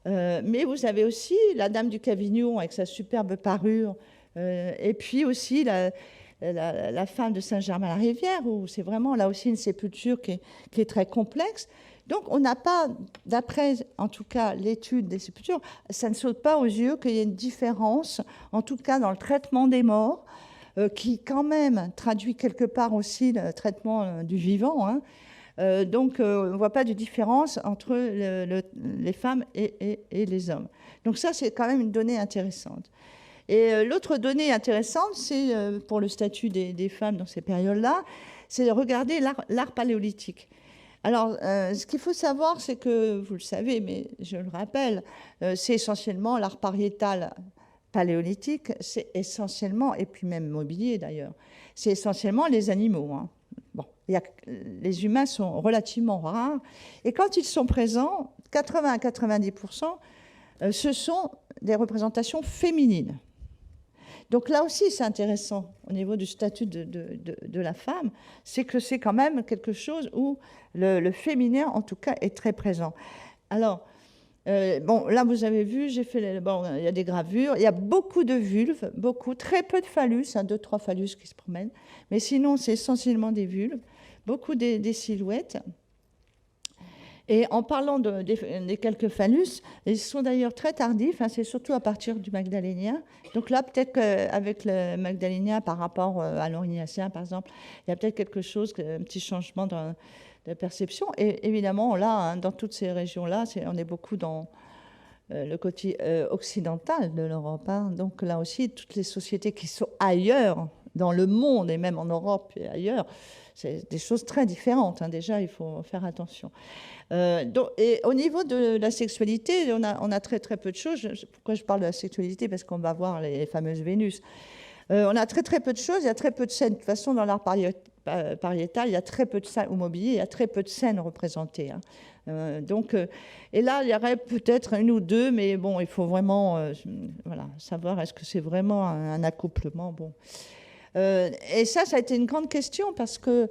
Mais vous avez aussi la Dame du Cavignon avec sa superbe parure, et puis aussi la femme de Saint-Germain-la-Rivière, où c'est vraiment là aussi une sépulture qui est très complexe. Donc on n'a pas, d'après en tout cas l'étude des sépultures, ça ne saute pas aux yeux qu'il y ait une différence, en tout cas dans le traitement des morts, qui quand même traduit quelque part aussi le traitement du vivant, hein. Donc, on ne voit pas de différence entre les femmes et les hommes. Donc ça, c'est quand même une donnée intéressante. Et l'autre donnée intéressante, c'est pour le statut des femmes dans ces périodes-là, c'est de regarder l'art paléolithique. Alors, ce qu'il faut savoir, c'est que, vous le savez, mais je le rappelle, c'est essentiellement l'art pariétal paléolithique, c'est essentiellement, et puis même mobilier d'ailleurs, c'est essentiellement les animaux, hein. Bon, les humains sont relativement rares, et quand ils sont présents, 80 à 90%, ce sont des représentations féminines. Donc là aussi, c'est intéressant au niveau du statut de la femme, c'est que c'est quand même quelque chose où le féminin, en tout cas, est très présent. Alors, bon, là, vous avez vu, j'ai fait, bon, il y a des gravures, il y a beaucoup de vulves, très peu de phallus, 2-3 phallus qui se promènent, mais sinon, c'est essentiellement des vulves, beaucoup des silhouettes. Et en parlant des quelques phallus, ils sont d'ailleurs très tardifs, hein, c'est surtout à partir du magdalénien. Donc là, peut-être qu'avec le magdalénien par rapport à l'orignacien, par exemple, il y a peut-être quelque chose, un petit changement de perception. Et évidemment, là, hein, dans toutes ces régions-là, on est beaucoup dans le côté occidental de l'Europe, hein. Donc là aussi, toutes les sociétés qui sont ailleurs dans le monde, et même en Europe et ailleurs, c'est des choses très différentes, hein. Déjà, il faut faire attention. Et au niveau de la sexualité, on a très très peu de choses. Pourquoi je parle de la sexualité? Parce qu'on va voir les fameuses Vénus. On a très très peu de choses, il y a très peu de scènes. De toute façon, dans l'art pariétal, il y a très peu de scènes, au mobilier, il y a très peu de scènes représentées, hein. Et là, il y aurait peut-être une ou deux, mais bon, il faut vraiment voilà, savoir est-ce que c'est vraiment un accouplement. Bon. Et ça a été une grande question parce que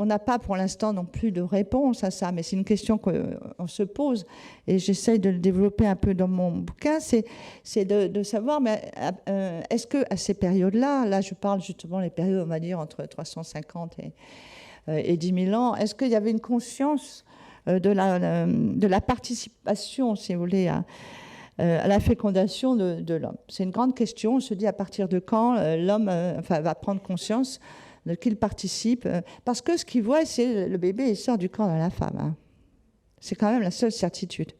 on n'a pas pour l'instant non plus de réponse à ça, mais c'est une question qu'on se pose et j'essaye de le développer un peu dans mon bouquin, c'est de savoir, mais est-ce qu'à ces périodes-là, là je parle justement les périodes, on va dire, entre 350 et 10 000 ans, est-ce qu'il y avait une conscience de la participation, si vous voulez, à la fécondation de l'homme? C'est une grande question. On se dit à partir de quand l'homme va prendre conscience qu'il participe. Parce que ce qu'il voit, c'est le bébé, il sort du corps de la femme, hein. C'est quand même la seule certitude.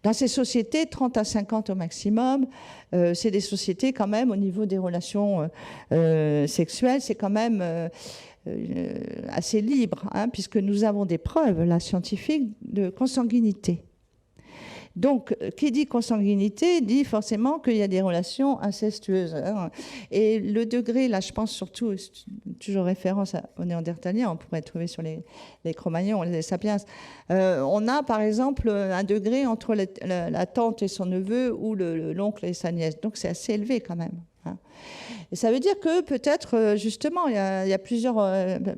Dans ces sociétés, 30 à 50 au maximum, c'est des sociétés quand même, au niveau des relations sexuelles, c'est quand même assez libre, hein, puisque nous avons des preuves, là, scientifiques, de consanguinité. Donc, qui dit consanguinité dit forcément qu'il y a des relations incestueuses, hein. Et le degré, là, je pense surtout, toujours référence aux Néandertaliens, on pourrait trouver sur les Cro-Magnons, les Sapiens. On a, par exemple, un degré entre la tante et son neveu ou l'oncle et sa nièce. Donc, c'est assez élevé quand même, hein. Et ça veut dire que peut-être, justement, il y a plusieurs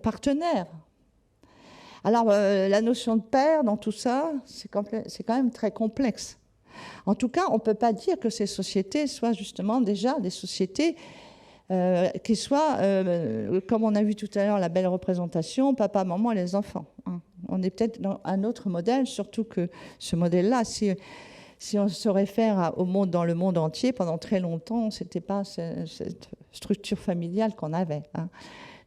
partenaires. Alors, la notion de père dans tout ça, c'est quand même très complexe. En tout cas, on ne peut pas dire que ces sociétés soient justement déjà des sociétés qui soient, comme on a vu tout à l'heure, la belle représentation, papa, maman et les enfants, hein. On est peut-être dans un autre modèle, surtout que ce modèle-là, si on se réfère dans le monde entier, pendant très longtemps, ce n'était pas cette structure familiale qu'on avait, hein.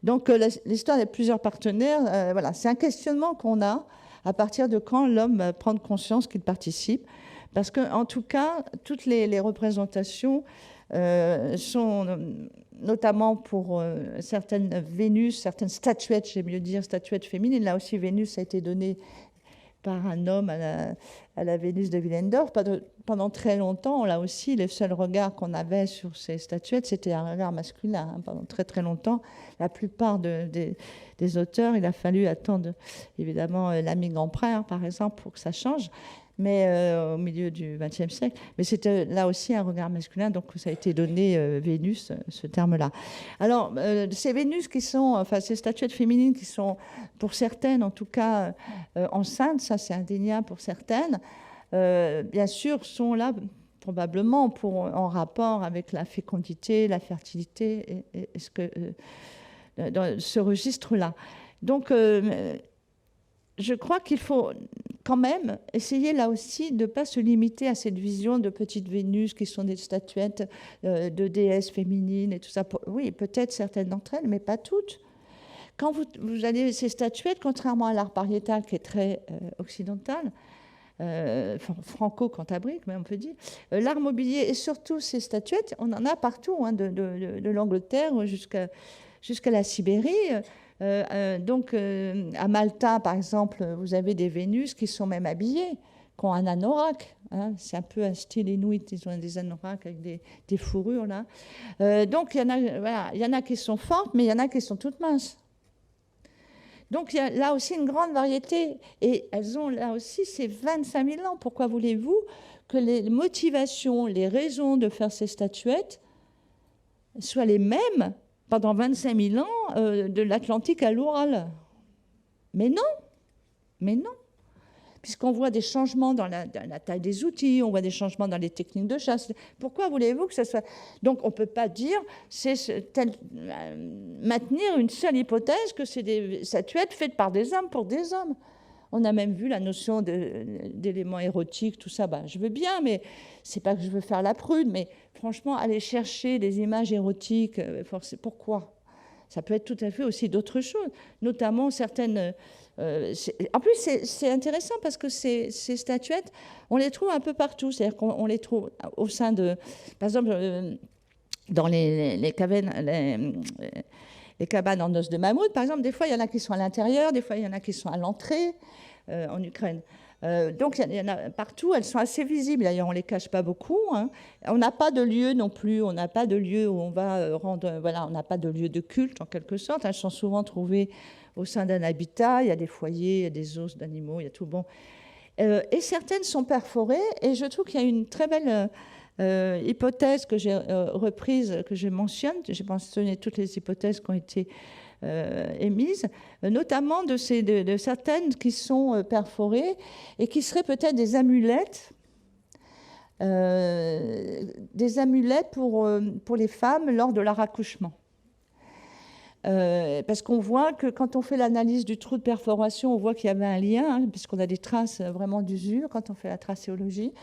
Donc, l'histoire des plusieurs partenaires, voilà, c'est un questionnement qu'on a à partir de quand l'homme va prendre conscience qu'il participe. Parce qu'en tout cas, toutes les représentations sont, notamment pour certaines Vénus, certaines statuettes, j'aime mieux dire statuettes féminines. Là aussi, Vénus a été donnée par un homme à la Vénus de Willendorf. Pendant très longtemps, là aussi, les seuls regards qu'on avait sur ces statuettes, c'était un regard masculin, hein. Pendant très très longtemps, la plupart des auteurs, il a fallu attendre évidemment l'ami Grand-Père, par exemple, pour que ça change, mais au milieu du XXe siècle. Mais c'était là aussi un regard masculin, donc ça a été donné Vénus, ce terme-là. Alors, ces Vénus qui sont, enfin ces statuettes féminines qui sont, pour certaines en tout cas, enceintes, ça c'est indéniable pour certaines, bien sûr, sont là probablement en rapport avec la fécondité, la fertilité, et dans ce registre-là. Donc, je crois qu'il faut quand même, essayer là aussi de ne pas se limiter à cette vision de petites Vénus qui sont des statuettes de déesses féminines et tout ça. Oui, peut-être certaines d'entre elles, mais pas toutes. Quand vous allez ces statuettes, contrairement à l'art pariétal qui est très occidental, franco-cantabrique, mais on peut dire, l'art mobilier et surtout ces statuettes, on en a partout, hein, de l'Angleterre jusqu'à la Sibérie. Donc, à Malta, par exemple, vous avez des Vénus qui sont même habillées, qui ont un anorak. Hein, c'est un peu un style inuit, ils ont des anoraks avec des fourrures, là. Donc, il y en a qui sont fortes, mais il y en a qui sont toutes minces. Donc, il y a là aussi une grande variété. Et elles ont là aussi ces 25 000 ans. Pourquoi voulez-vous que les motivations, les raisons de faire ces statuettes soient les mêmes pendant 25 000 ans de l'Atlantique à l'Oural? Mais non, mais non. Puisqu'on voit des changements dans la taille des outils, on voit des changements dans les techniques de chasse. Pourquoi voulez-vous que ça soit... Donc on ne peut pas dire, maintenir une seule hypothèse que c'est des statuettes faites par des hommes pour des hommes. On a même vu la notion d'éléments érotiques, tout ça. Ben, je veux bien, mais c'est pas que je veux faire la prude, mais franchement, aller chercher des images érotiques, pourquoi? Ça peut être tout à fait aussi d'autres choses, notamment certaines... en plus, c'est intéressant parce que ces statuettes, on les trouve un peu partout. C'est-à-dire qu'on les trouve au sein de... Par exemple, dans les cabanes en os de mammouth, par exemple, des fois, il y en a qui sont à l'intérieur, des fois, il y en a qui sont à l'entrée en Ukraine. Donc, il y en a partout, elles sont assez visibles. D'ailleurs, on ne les cache pas beaucoup. Hein. On n'a pas de lieu non plus, on n'a pas de lieu où on va rendre... Voilà, on n'a pas de lieu de culte, en quelque sorte. Elles sont souvent trouvées au sein d'un habitat, il y a des foyers, il y a des os d'animaux, il y a tout bon. Et certaines sont perforées, et je trouve qu'il y a une très belle hypothèse que j'ai reprise, que je mentionne. J'ai mentionné toutes les hypothèses qui ont été émises, notamment de certaines qui sont perforées et qui seraient peut-être des amulettes pour les femmes lors de leur accouchement. Parce qu'on voit que quand on fait l'analyse du trou de perforation, on voit qu'il y avait un lien, hein, puisqu'on a des traces vraiment d'usure quand on fait la tracéologie.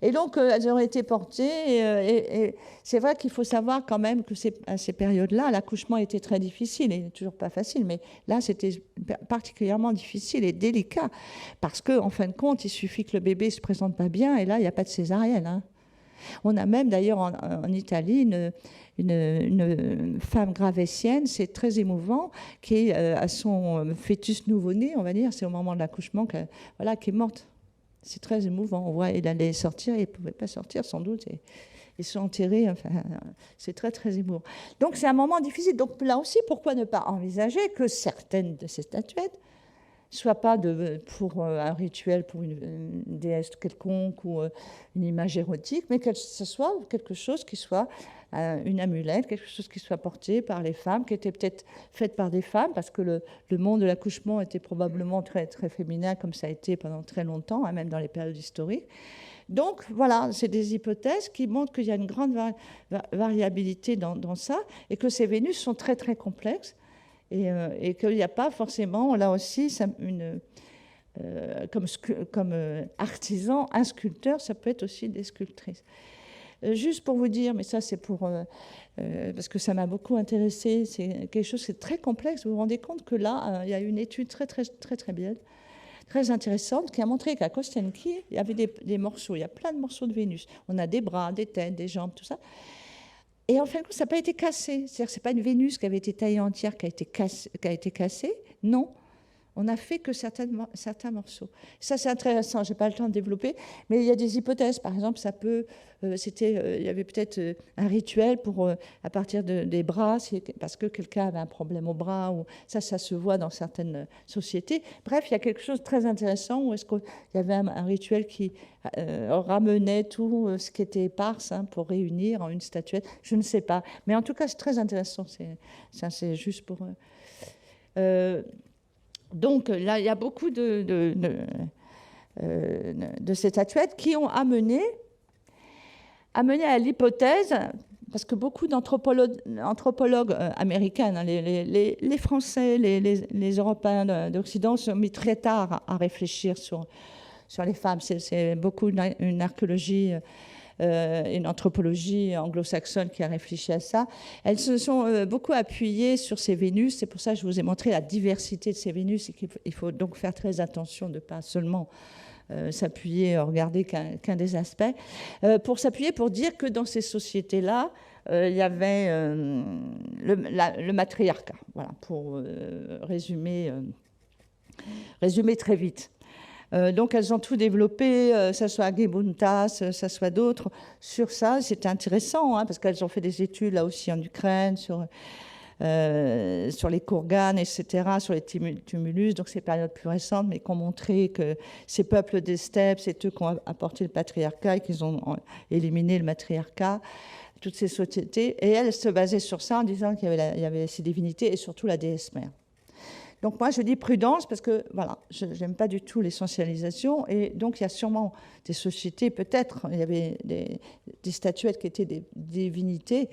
Et donc, elles auraient été portées. Et c'est vrai qu'il faut savoir quand même que à ces périodes-là, l'accouchement était très difficile. Il n'est toujours pas facile, mais là, c'était particulièrement difficile et délicat. Parce qu'en fin de compte, il suffit que le bébé ne se présente pas bien, et là, il n'y a pas de césarienne. Hein. On a même d'ailleurs en Italie une femme gravétienne, c'est très émouvant, qui a son fœtus nouveau-né, on va dire, c'est au moment de l'accouchement qui est morte. C'est très émouvant. On voit, il allait sortir, il ne pouvait pas sortir sans doute, et ils sont enterrés. Enfin, c'est très très émouvant. Donc c'est un moment difficile. Donc là aussi, pourquoi ne pas envisager que certaines de ces statuettes soit pas pour un rituel, pour une déesse quelconque ou une image érotique, mais que ce soit quelque chose qui soit une amulette, quelque chose qui soit porté par les femmes, qui était peut-être faite par des femmes, parce que le monde de l'accouchement était probablement très, très féminin, comme ça a été pendant très longtemps, hein, même dans les périodes historiques. Donc voilà, c'est des hypothèses qui montrent qu'il y a une grande variabilité dans ça, et que ces Vénus sont très, très complexes. Et qu'il n'y a pas forcément, là aussi, comme artisan, un sculpteur, ça peut être aussi des sculptrices. Juste pour vous dire, mais ça c'est parce que ça m'a beaucoup intéressé, c'est quelque chose qui est très complexe. Vous vous rendez compte que là, il y a une étude très, très, très, très belle, très intéressante, qui a montré qu'à Kostenki, il y avait des morceaux, il y a plein de morceaux de Vénus. On a des bras, des têtes, des jambes, tout ça. Et en fin de compte, ça n'a pas été cassé. C'est-à-dire que ce n'est pas une Vénus qui avait été taillée entière qui a été cassée. Non, on n'a fait que certains morceaux. Ça, c'est intéressant. Je n'ai pas le temps de développer. Mais il y a des hypothèses. Par exemple, il y avait peut-être un rituel à partir des bras, parce que quelqu'un avait un problème au bras. Ou, ça se voit dans certaines sociétés. Bref, il y a quelque chose de très intéressant où est-ce qu'il y avait un rituel qui ramenait tout ce qui était éparse, hein, pour réunir en une statuette. Je ne sais pas. Mais en tout cas, c'est très intéressant. C'est juste pour... Donc là, il y a beaucoup de ces statuettes qui ont amené à l'hypothèse, parce que beaucoup d'anthropologues américains, hein, les Français, les Européens d'Occident, se sont mis très tard à réfléchir sur les femmes. C'est beaucoup une archéologie, une anthropologie anglo-saxonne qui a réfléchi à ça. Elles se sont beaucoup appuyées sur ces Vénus. C'est pour ça que je vous ai montré la diversité de ces Vénus et qu'il faut donc faire très attention de ne pas seulement s'appuyer, regarder qu'un des aspects, pour s'appuyer pour dire que dans ces sociétés-là, il y avait le matriarcat, voilà, pour résumer très vite. Donc elles ont tout développé, ça soit Gebuntas, ça soit d'autres, sur ça. C'était intéressant, hein, parce qu'elles ont fait des études là aussi en Ukraine, sur les Kourganes, etc., sur les tumulus, donc ces périodes plus récentes, mais qui ont montré que ces peuples des steppes, c'est eux qui ont apporté le patriarcat et qu'ils ont éliminé le matriarcat, toutes ces sociétés. Et elles se basaient sur ça en disant qu'il y avait ces divinités et surtout la déesse mère. Donc moi, je dis prudence parce que, voilà, je n'aime pas du tout l'essentialisation. Et donc, il y a sûrement des sociétés, peut-être, il y avait des statuettes qui étaient des divinités,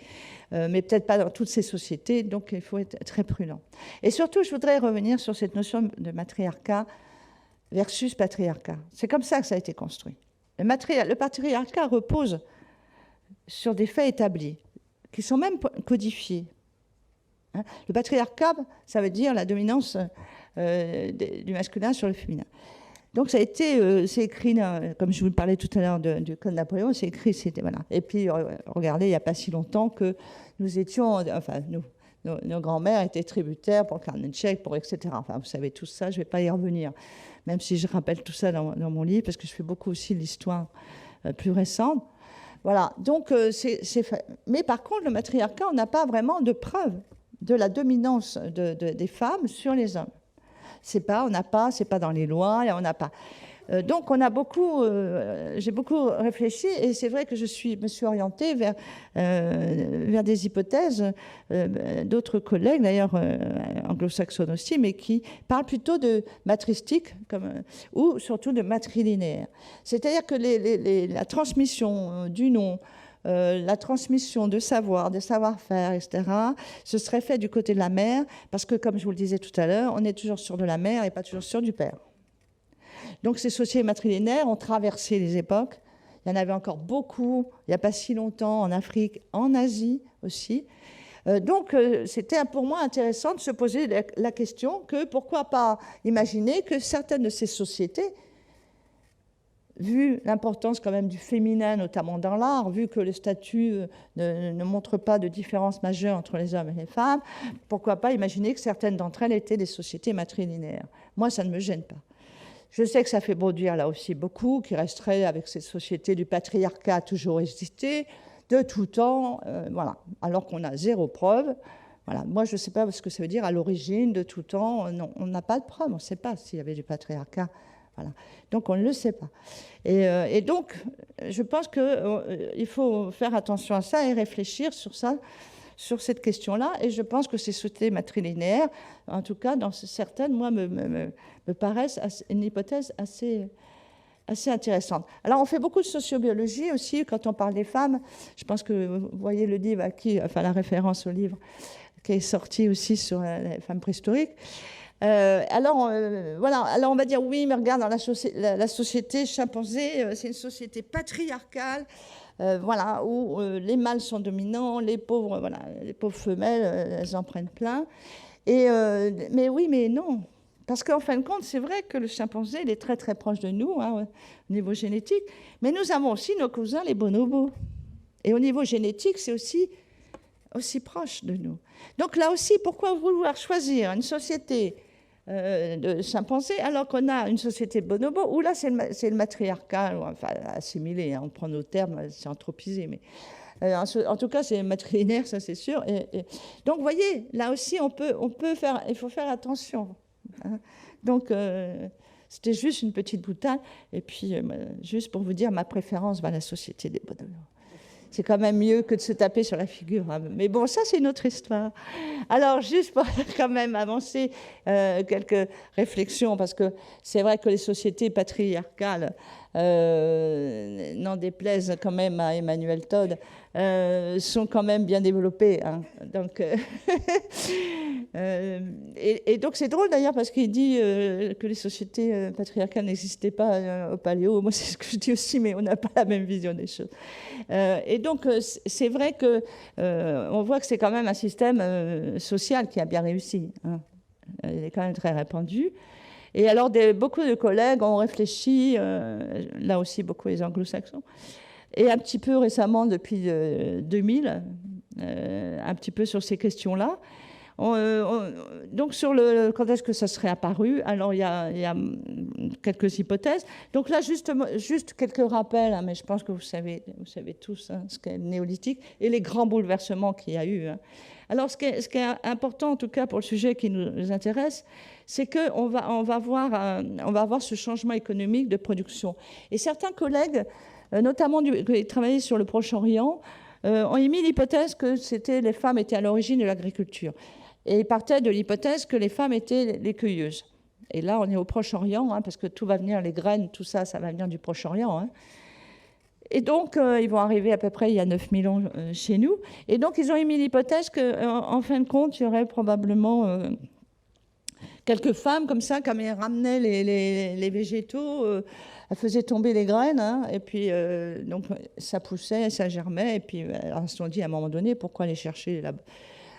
mais peut-être pas dans toutes ces sociétés. Donc, il faut être très prudent. Et surtout, je voudrais revenir sur cette notion de matriarcat versus patriarcat. C'est comme ça que ça a été construit. Le patriarcat repose sur des faits établis, qui sont même codifiés. Le patriarcat, ça veut dire la dominance du masculin sur le féminin. Donc ça a été, c'est écrit, comme je vous parlais tout à l'heure du Code Napoléon, c'est écrit, c'était voilà. Et puis regardez, il n'y a pas si longtemps que nous étions, enfin nos grands-mères étaient tributaires pour Karnatchek, pour etc. Enfin vous savez tout ça, je ne vais pas y revenir, même si je rappelle tout ça dans mon livre, parce que je fais beaucoup aussi l'histoire plus récente. Voilà, donc c'est fait. Mais par contre, le matriarcat, on n'a pas vraiment de preuves de la dominance des femmes sur les hommes. C'est pas dans les lois, on n'a pas. Donc on a j'ai beaucoup réfléchi et c'est vrai que je me suis orientée vers des hypothèses d'autres collègues, d'ailleurs anglo-saxonnes aussi, mais qui parlent plutôt de matristique ou surtout de matrilinéaire. C'est-à-dire que la transmission du nom, la transmission de savoir, de savoir-faire, etc., ce serait fait du côté de la mère, parce que, comme je vous le disais tout à l'heure, on est toujours sûr de la mère et pas toujours sûr du père. Donc ces sociétés matrilinéaires ont traversé les époques. Il y en avait encore beaucoup, il n'y a pas si longtemps, en Afrique, en Asie aussi. Donc c'était pour moi intéressant de se poser la question que pourquoi pas imaginer que certaines de ces sociétés, vu l'importance quand même du féminin, notamment dans l'art, vu que le statut ne montre pas de différence majeure entre les hommes et les femmes, pourquoi pas imaginer que certaines d'entre elles étaient des sociétés matrilinéaires. Moi, ça ne me gêne pas. Je sais que ça fait produire là aussi beaucoup, qui resterait avec cette société du patriarcat toujours existé, de tout temps, voilà, alors qu'on a zéro preuve. Voilà. Moi, je ne sais pas ce que ça veut dire à l'origine, de tout temps. Non, on n'a pas de preuve, on ne sait pas s'il y avait du patriarcat. Voilà. Donc on ne le sait pas. Et donc, je pense qu'il faut faire attention à ça et réfléchir sur ça, sur cette question-là. Et je pense que ces sociétés matrilinéaires, en tout cas, dans certaines, moi, me paraissent une hypothèse assez intéressante. Alors, on fait beaucoup de sociobiologie aussi quand on parle des femmes. Je pense que vous voyez le livre la référence au livre qui est sorti aussi sur les femmes préhistoriques. Alors on va dire oui, mais regarde, dans la société chimpanzé, c'est une société patriarcale, voilà, où les mâles sont dominants, les pauvres femelles, elles en prennent plein. Mais oui, mais non. Parce qu'en fin de compte, c'est vrai que le chimpanzé, il est très très proche de nous, hein, au niveau génétique, mais nous avons aussi nos cousins, les bonobos. Et au niveau génétique, c'est aussi proche de nous. Donc là aussi, pourquoi vouloir choisir une société de chimpanzés alors qu'on a une société de bonobos où là c'est le matriarcat, enfin assimilé, hein, on prend nos termes, c'est anthropisé, mais en tout cas c'est matrilinéaire, ça c'est sûr. Donc vous voyez, là aussi il faut faire attention. Hein. Donc c'était juste une petite boutade, et puis juste pour vous dire ma préférence va à la société des bonobos. C'est quand même mieux que de se taper sur la figure. Hein. Mais bon, ça, c'est une autre histoire. Alors, juste pour quand même avancer quelques réflexions, parce que c'est vrai que les sociétés patriarcales, n'en déplaise quand même à Emmanuel Todd, sont quand même bien développées. Hein. Donc, et donc c'est drôle d'ailleurs parce qu'il dit que les sociétés patriarcales n'existaient pas au Paléo. Moi, c'est ce que je dis aussi, mais on n'a pas la même vision des choses. Et donc, c'est vrai que on voit que c'est quand même un système social qui a bien réussi. Hein. Il est quand même très répandu. Et alors, beaucoup de collègues ont réfléchi, là aussi beaucoup les anglo-saxons, et un petit peu récemment, depuis 2000, un petit peu sur ces questions-là. Donc, sur quand est-ce que ça serait apparu, alors il y a quelques hypothèses. Donc là, juste quelques rappels, hein, mais je pense que vous savez tous hein, ce qu'est le néolithique et les grands bouleversements qu'il y a eu. Hein. Alors, ce qui est important, en tout cas pour le sujet qui nous intéresse, c'est qu'on va voir ce changement économique de production. Et certains collègues, notamment qui travaillaient sur le Proche-Orient, ont émis l'hypothèse que les femmes étaient à l'origine de l'agriculture. Et ils partaient de l'hypothèse que les femmes étaient les cueilleuses. Et là, on est au Proche-Orient, hein, parce que tout va venir, les graines, tout ça, ça va venir du Proche-Orient. Hein. Et donc, ils vont arriver à peu près il y a 9000 ans chez nous. Et donc, ils ont émis l'hypothèse qu'en fin de compte, il y aurait probablement quelques femmes comme ça, comme elles ramenaient les végétaux, elles faisaient tomber les graines, hein, et puis donc ça poussait, ça germait, et puis elles se sont dit à un moment donné, pourquoi aller chercher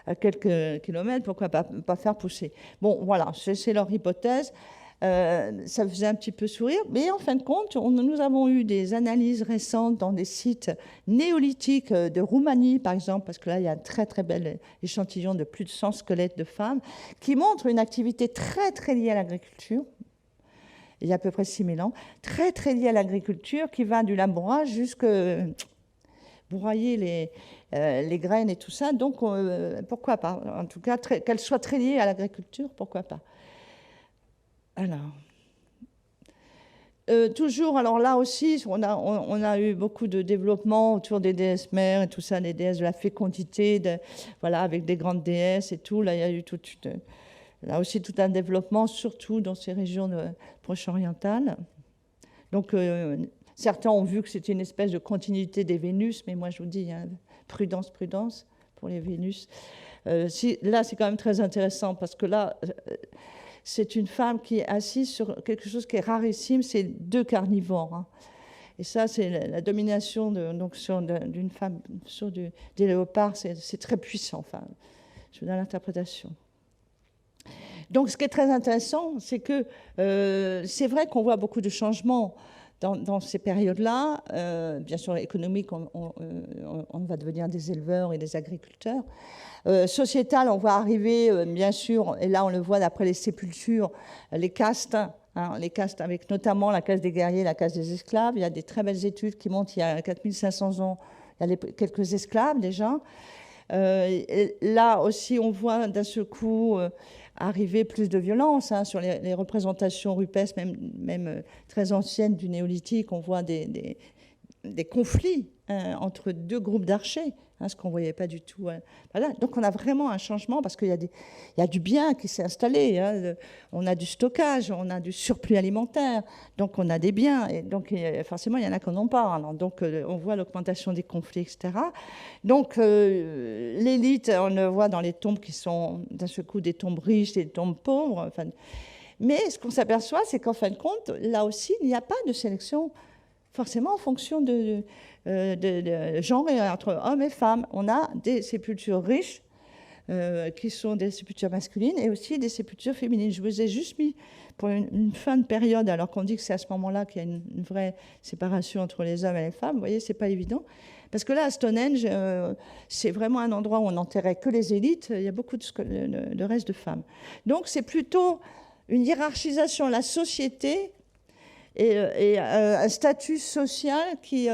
à quelques kilomètres, pourquoi pas faire pousser. Bon, voilà, c'est leur hypothèse. Ça faisait un petit peu sourire, mais en fin de compte, nous avons eu des analyses récentes dans des sites néolithiques de Roumanie, par exemple, parce que là, il y a un très, très bel échantillon de plus de 100 squelettes de femmes qui montrent une activité très, très liée à l'agriculture, il y a à peu près 6000 ans, très, très liée à l'agriculture, qui va du labourage jusqu'à broyer les graines et tout ça. Donc, pourquoi pas? En tout cas, qu'elle soit très liée à l'agriculture, pourquoi pas? Alors, toujours, alors là aussi, on a eu beaucoup de développement autour des déesses mères et tout ça, les déesses de la fécondité, voilà, avec des grandes déesses et tout. Là, il y a eu là aussi tout un développement, surtout dans ces régions proche-orientales. Donc, certains ont vu que c'était une espèce de continuité des Vénus, mais moi, je vous dis, hein, prudence, prudence pour les Vénus. Là, c'est quand même très intéressant parce que là... c'est une femme qui est assise sur quelque chose qui est rarissime, c'est 2 carnivores. Hein. Et ça, c'est la domination d'une femme sur des léopards, c'est très puissant, enfin, je vous donne l'interprétation. Donc, ce qui est très intéressant, c'est que c'est vrai qu'on voit beaucoup de changements dans ces périodes-là. Bien sûr, économique, on va devenir des éleveurs et des agriculteurs. Sociétal, on va arriver, bien sûr, et là on le voit d'après les sépultures, les castes, hein, les castes avec notamment la caste des guerriers, la caste des esclaves. Il y a des très belles études qui montrent qu'il y a 4500 ans, il y a quelques esclaves déjà. Là aussi, on voit d'un seul coup arriver plus de violence hein, sur les représentations rupestres, même très anciennes du néolithique. On voit des conflits entre 2 groupes d'archers, hein, ce qu'on ne voyait pas du tout. Voilà. Donc on a vraiment un changement parce qu'il y a du bien qui s'est installé. Hein. On a du stockage, on a du surplus alimentaire, donc on a des biens. Et donc forcément, il y en a qui n'en ont pas. Alors, donc on voit l'augmentation des conflits, etc. Donc l'élite, on le voit dans les tombes qui sont d'un seul coup des tombes riches, des tombes pauvres. Enfin, mais ce qu'on s'aperçoit, c'est qu'en fin de compte, là aussi, il n'y a pas de sélection forcément en fonction de genre entre hommes et femmes. On a des sépultures riches qui sont des sépultures masculines et aussi des sépultures féminines. Je vous ai juste mis pour une fin de période, alors qu'on dit que c'est à ce moment-là qu'il y a une vraie séparation entre les hommes et les femmes. Vous voyez, c'est pas évident. Parce que là, à Stonehenge, c'est vraiment un endroit où on n'enterrait que les élites. Il y a beaucoup de reste de femmes. Donc c'est plutôt une hiérarchisation de la société et un statut social et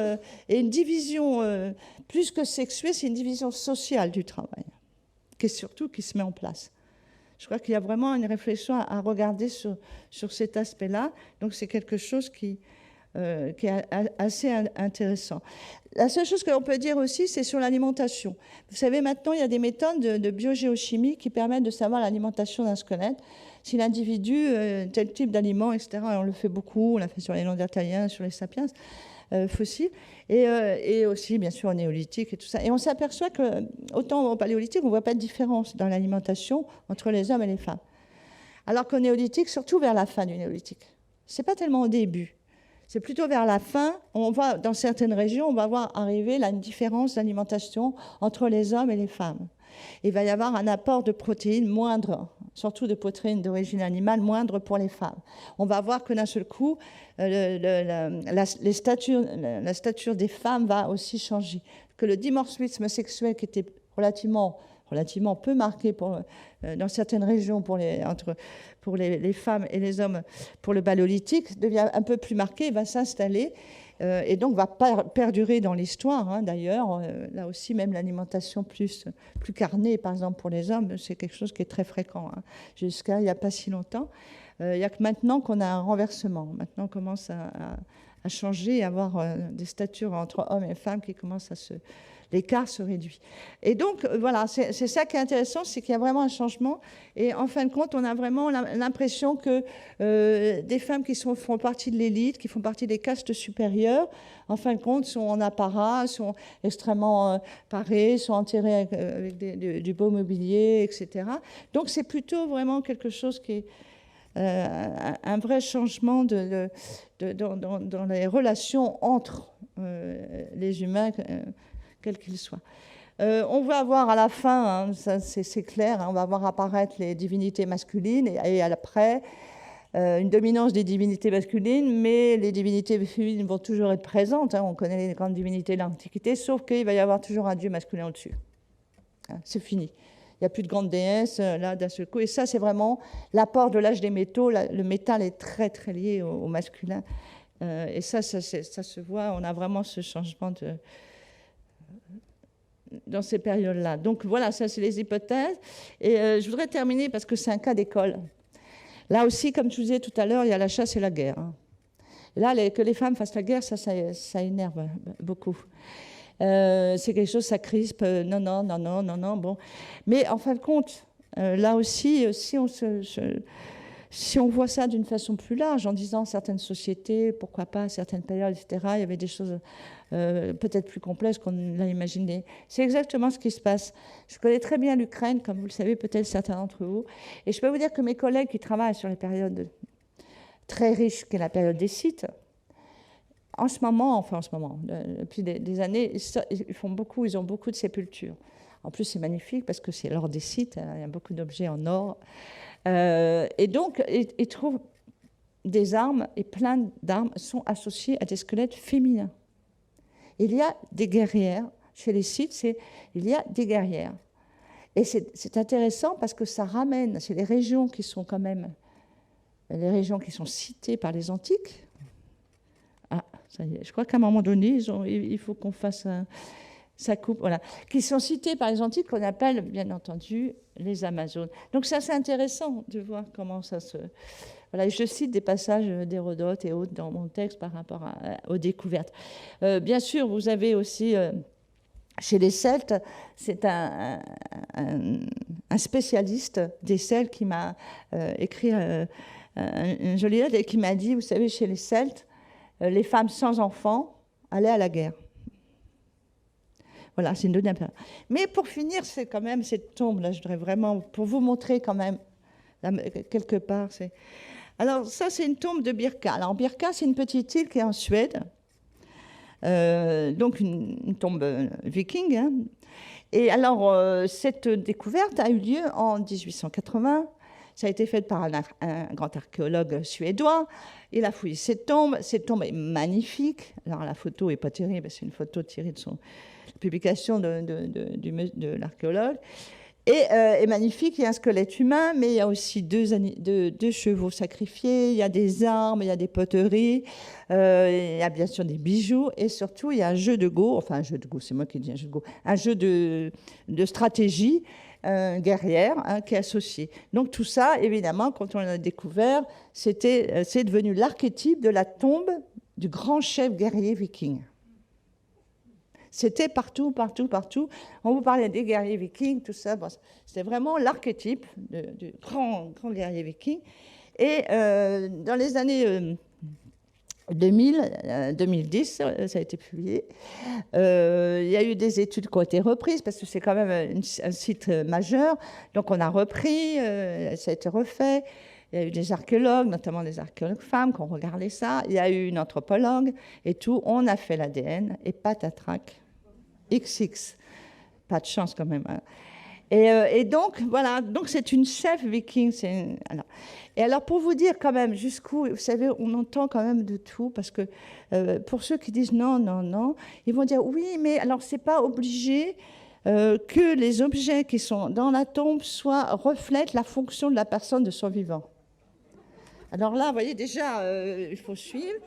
une division plus que sexuée, c'est une division sociale du travail, qui se met en place. Je crois qu'il y a vraiment une réflexion à regarder sur cet aspect-là. Donc c'est quelque chose qui est assez intéressant. La seule chose que l'on peut dire aussi, c'est sur l'alimentation. Vous savez, maintenant, il y a des méthodes de biogéochimie qui permettent de savoir l'alimentation d'un squelette. si l'individu, tel type d'aliment, etc., on le fait beaucoup, on l'a fait sur les Néandertaliens, sur les sapiens fossiles, et aussi, bien sûr, au néolithique et tout ça. Et on s'aperçoit que, autant au paléolithique, on ne voit pas de différence dans l'alimentation entre les hommes et les femmes. Alors qu'au néolithique, surtout vers la fin du néolithique, c'est pas tellement au début. C'est plutôt vers la fin, on voit dans certaines régions, on va voir arriver là, une différence d'alimentation entre les hommes et les femmes. Il va y avoir un apport de protéines moindre, surtout de protéines d'origine animale, moindre pour les femmes. On va voir que d'un seul coup, la stature des femmes va aussi changer. Que le dimorphisme sexuel qui était relativement peu marqué dans certaines régions pour les femmes et les hommes pour le paléolithique, devient un peu plus marqué, va s'installer et donc va perdurer dans l'histoire. D'ailleurs, là aussi, même l'alimentation plus carnée, par exemple pour les hommes, c'est quelque chose qui est très fréquent. Jusqu'à il n'y a pas si longtemps. Il n'y a que maintenant qu'on a un renversement. Maintenant, on commence à changer et à avoir des statures entre hommes et femmes qui commencent l'écart se réduit. Et donc, voilà, c'est ça qui est intéressant, c'est qu'il y a vraiment un changement. Et en fin de compte, on a vraiment l'impression que des femmes qui font partie de l'élite, qui font partie des castes supérieures, en fin de compte, sont en apparat, sont extrêmement parées, sont enterrées avec du beau mobilier, etc. Donc, c'est plutôt vraiment quelque chose qui est un vrai changement dans les relations entre les humains, quels qu'ils soient. On va avoir à la fin, c'est clair, on va voir apparaître les divinités masculines et après une dominance des divinités masculines, mais les divinités féminines vont toujours être présentes. On connaît les grandes divinités de l'Antiquité, sauf qu'il va y avoir toujours un dieu masculin au-dessus. C'est fini. Il n'y a plus de grandes déesses, là, d'un seul coup. Et ça, c'est vraiment l'apport de l'âge des métaux. Le métal est très, très lié au masculin. Et ça se voit. On a vraiment ce changement dans ces périodes-là. Donc, voilà, ça, c'est les hypothèses. Et je voudrais terminer parce que c'est un cas d'école. Là aussi, comme je vous disais tout à l'heure, il y a la chasse et la guerre. Et là, que les femmes fassent la guerre, ça énerve beaucoup. C'est quelque chose, ça crispe, non, bon. Mais en fin de compte, là aussi, si on voit ça d'une façon plus large, en disant certaines sociétés, pourquoi pas, certaines périodes, etc., il y avait des choses peut-être plus complexes qu'on l'a imaginé. C'est exactement ce qui se passe. Je connais très bien l'Ukraine, comme vous le savez, peut-être certains d'entre vous, et je peux vous dire que mes collègues qui travaillent sur les périodes très riches, qui est la période des Scythes, en ce moment, depuis des années, ils ont beaucoup de sépultures. En plus, c'est magnifique parce que c'est l'or des Scythes, il y a beaucoup d'objets en or. Et donc, ils trouvent des armes, et plein d'armes sont associées à des squelettes féminins. Il y a des guerrières, chez les Scythes, il y a des guerrières. Et c'est intéressant parce que ça ramène, c'est les régions qui sont quand même, les régions qui sont citées par les Antiques. Ah, ça y est. Je crois qu'à un moment donné, il faut qu'on fasse ça coupe, voilà, qui sont cités par les Antiques, qu'on appelle, bien entendu, les Amazones. Donc ça, c'est intéressant de voir comment ça se... Voilà, je cite des passages d'Hérodote et autres dans mon texte par rapport aux découvertes. Bien sûr, vous avez aussi, chez les Celtes, c'est un spécialiste des Celtes qui m'a écrit une jolie lettre et qui m'a dit, vous savez, chez les Celtes, les femmes sans enfants allaient à la guerre. Voilà, c'est une donnée. Mais pour finir, c'est quand même cette tombe-là, je voudrais vraiment, pour vous montrer quand même, là, quelque part, c'est... Alors, ça, c'est une tombe de Birka. Alors, Birka, c'est une petite île qui est en Suède, donc une tombe viking. Et alors, cette découverte a eu lieu en 1880. Ça a été fait par un grand archéologue suédois. Il a fouillé cette tombe. Cette tombe est magnifique. Alors, la photo n'est pas terrible, c'est une photo tirée de son publication de l'archéologue. Et est magnifique, il y a un squelette humain, mais il y a aussi deux chevaux sacrifiés, il y a des armes, il y a des poteries, il y a bien sûr des bijoux, et surtout il y a un jeu de go, enfin un jeu de go, c'est moi qui dis un jeu de go, un jeu de stratégie guerrière qui est associé. Donc tout ça, évidemment, quand on l'a découvert, c'est devenu l'archétype de la tombe du grand chef guerrier viking. C'était partout, partout, partout. On vous parlait des guerriers vikings, tout ça. Bon, c'était vraiment l'archétype du grand guerrier viking. Et dans les années 2010, ça a été publié. Il y a eu des études qui ont été reprises parce que c'est quand même un site majeur. Donc on a repris, ça a été refait. Il y a eu des archéologues, notamment des archéologues femmes, qui ont regardé ça. Il y a eu une anthropologue et tout. On a fait l'ADN et patatrac, XX. Pas de chance quand même. Hein. Et donc, voilà, donc c'est une chef viking. Et alors, pour vous dire quand même jusqu'où, vous savez, on entend quand même de tout, parce que pour ceux qui disent non, non, non, ils vont dire oui, mais alors c'est pas obligé que les objets qui sont dans la tombe reflètent la fonction de la personne de son vivant. Alors là, vous voyez, déjà, il faut suivre.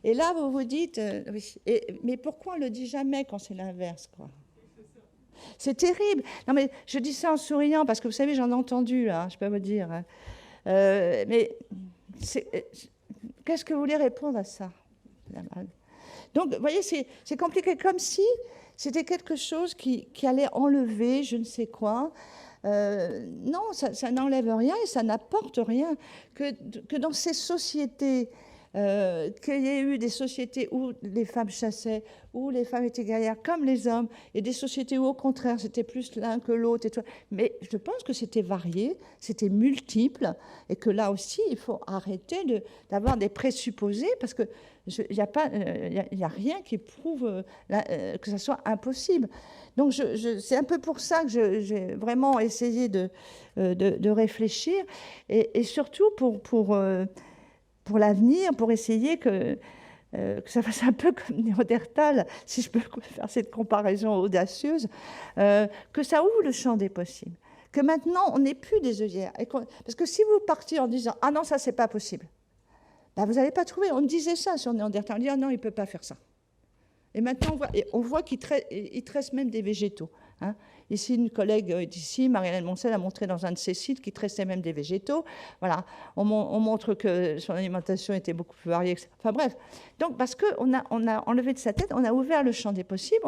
Et là, vous vous dites, oui, mais pourquoi on ne le dit jamais quand c'est l'inverse, quoi? C'est terrible. Non, mais je dis ça en souriant parce que vous savez, j'en ai entendu, là, je peux vous dire. Hein. Mais qu'est-ce que vous voulez répondre à ça? Donc, vous voyez, c'est compliqué, comme si c'était quelque chose qui allait enlever je ne sais quoi. Non, ça n'enlève rien et ça n'apporte rien. Que dans ces sociétés, qu'il y ait eu des sociétés où les femmes chassaient, où les femmes étaient guerrières comme les hommes, et des sociétés où au contraire c'était plus l'un que l'autre. Mais je pense que c'était varié, c'était multiple, et que là aussi il faut arrêter d'avoir des présupposés, parce qu'il n'y a rien qui prouve que ça soit impossible. Donc c'est un peu pour ça que j'ai vraiment essayé de réfléchir, et surtout pour l'avenir, pour essayer que ça fasse un peu comme Néandertal, si je peux faire cette comparaison audacieuse, que ça ouvre le champ des possibles, que maintenant on n'est plus des œillères. Parce que si vous partez en disant « Ah non, ça c'est pas possible », ben, vous n'allez pas trouver. On disait ça sur Néandertal, on dit « Ah non, il ne peut pas faire ça ». Et maintenant, on voit qu'il tresse même des végétaux. Hein. Ici, une collègue d'ici, Marianne Moncel, a montré dans un de ses sites qu'il tressait même des végétaux. Voilà, on montre que son alimentation était beaucoup plus variée. Enfin bref, donc parce qu'on a enlevé de sa tête, on a ouvert le champ des possibles,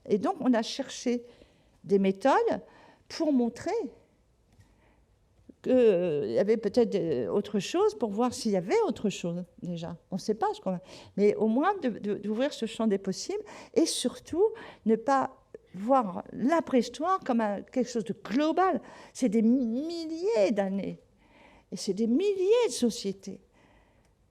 et donc on a cherché des méthodes pour montrer qu'il y avait peut-être autre chose, pour voir s'il y avait autre chose déjà. On ne sait pas, mais au moins d'ouvrir ce champ des possibles, et surtout ne pas voir la préhistoire comme quelque chose de global. C'est des milliers d'années, et c'est des milliers de sociétés.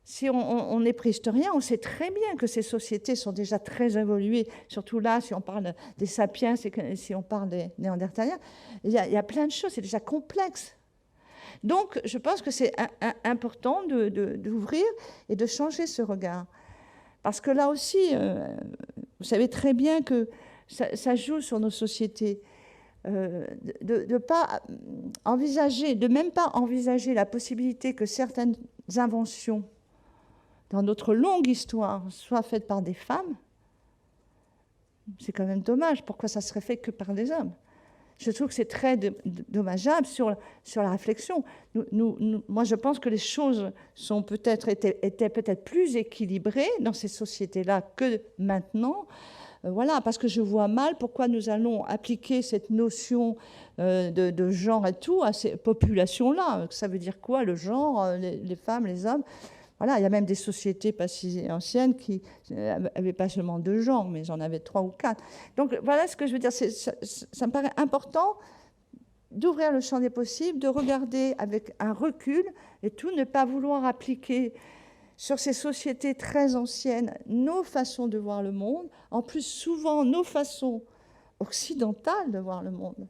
Si on est préhistorien, on sait très bien que ces sociétés sont déjà très évoluées, surtout là, si on parle des sapiens, si on parle des néandertaliens, il y a plein de choses, c'est déjà complexe. Donc, je pense que c'est important d'ouvrir et de changer ce regard. Parce que là aussi, vous savez très bien que ça joue sur nos sociétés. De pas envisager, de même pas envisager la possibilité que certaines inventions dans notre longue histoire soient faites par des femmes, c'est quand même dommage. Pourquoi ça serait fait que par des hommes? Je trouve que c'est très dommageable sur la réflexion. Moi, je pense que les choses étaient peut-être plus équilibrées dans ces sociétés-là que maintenant. Voilà, parce que je vois mal pourquoi nous allons appliquer cette notion de genre et tout à ces populations-là. Ça veut dire quoi, le genre, les femmes, les hommes? Voilà, il y a même des sociétés pas si anciennes qui n'avaient pas seulement 2 genres, mais j'en avais 3 ou 4. Donc voilà ce que je veux dire. Ça me paraît important d'ouvrir le champ des possibles, de regarder avec un recul et tout, ne pas vouloir appliquer sur ces sociétés très anciennes nos façons de voir le monde, en plus souvent nos façons occidentales de voir le monde.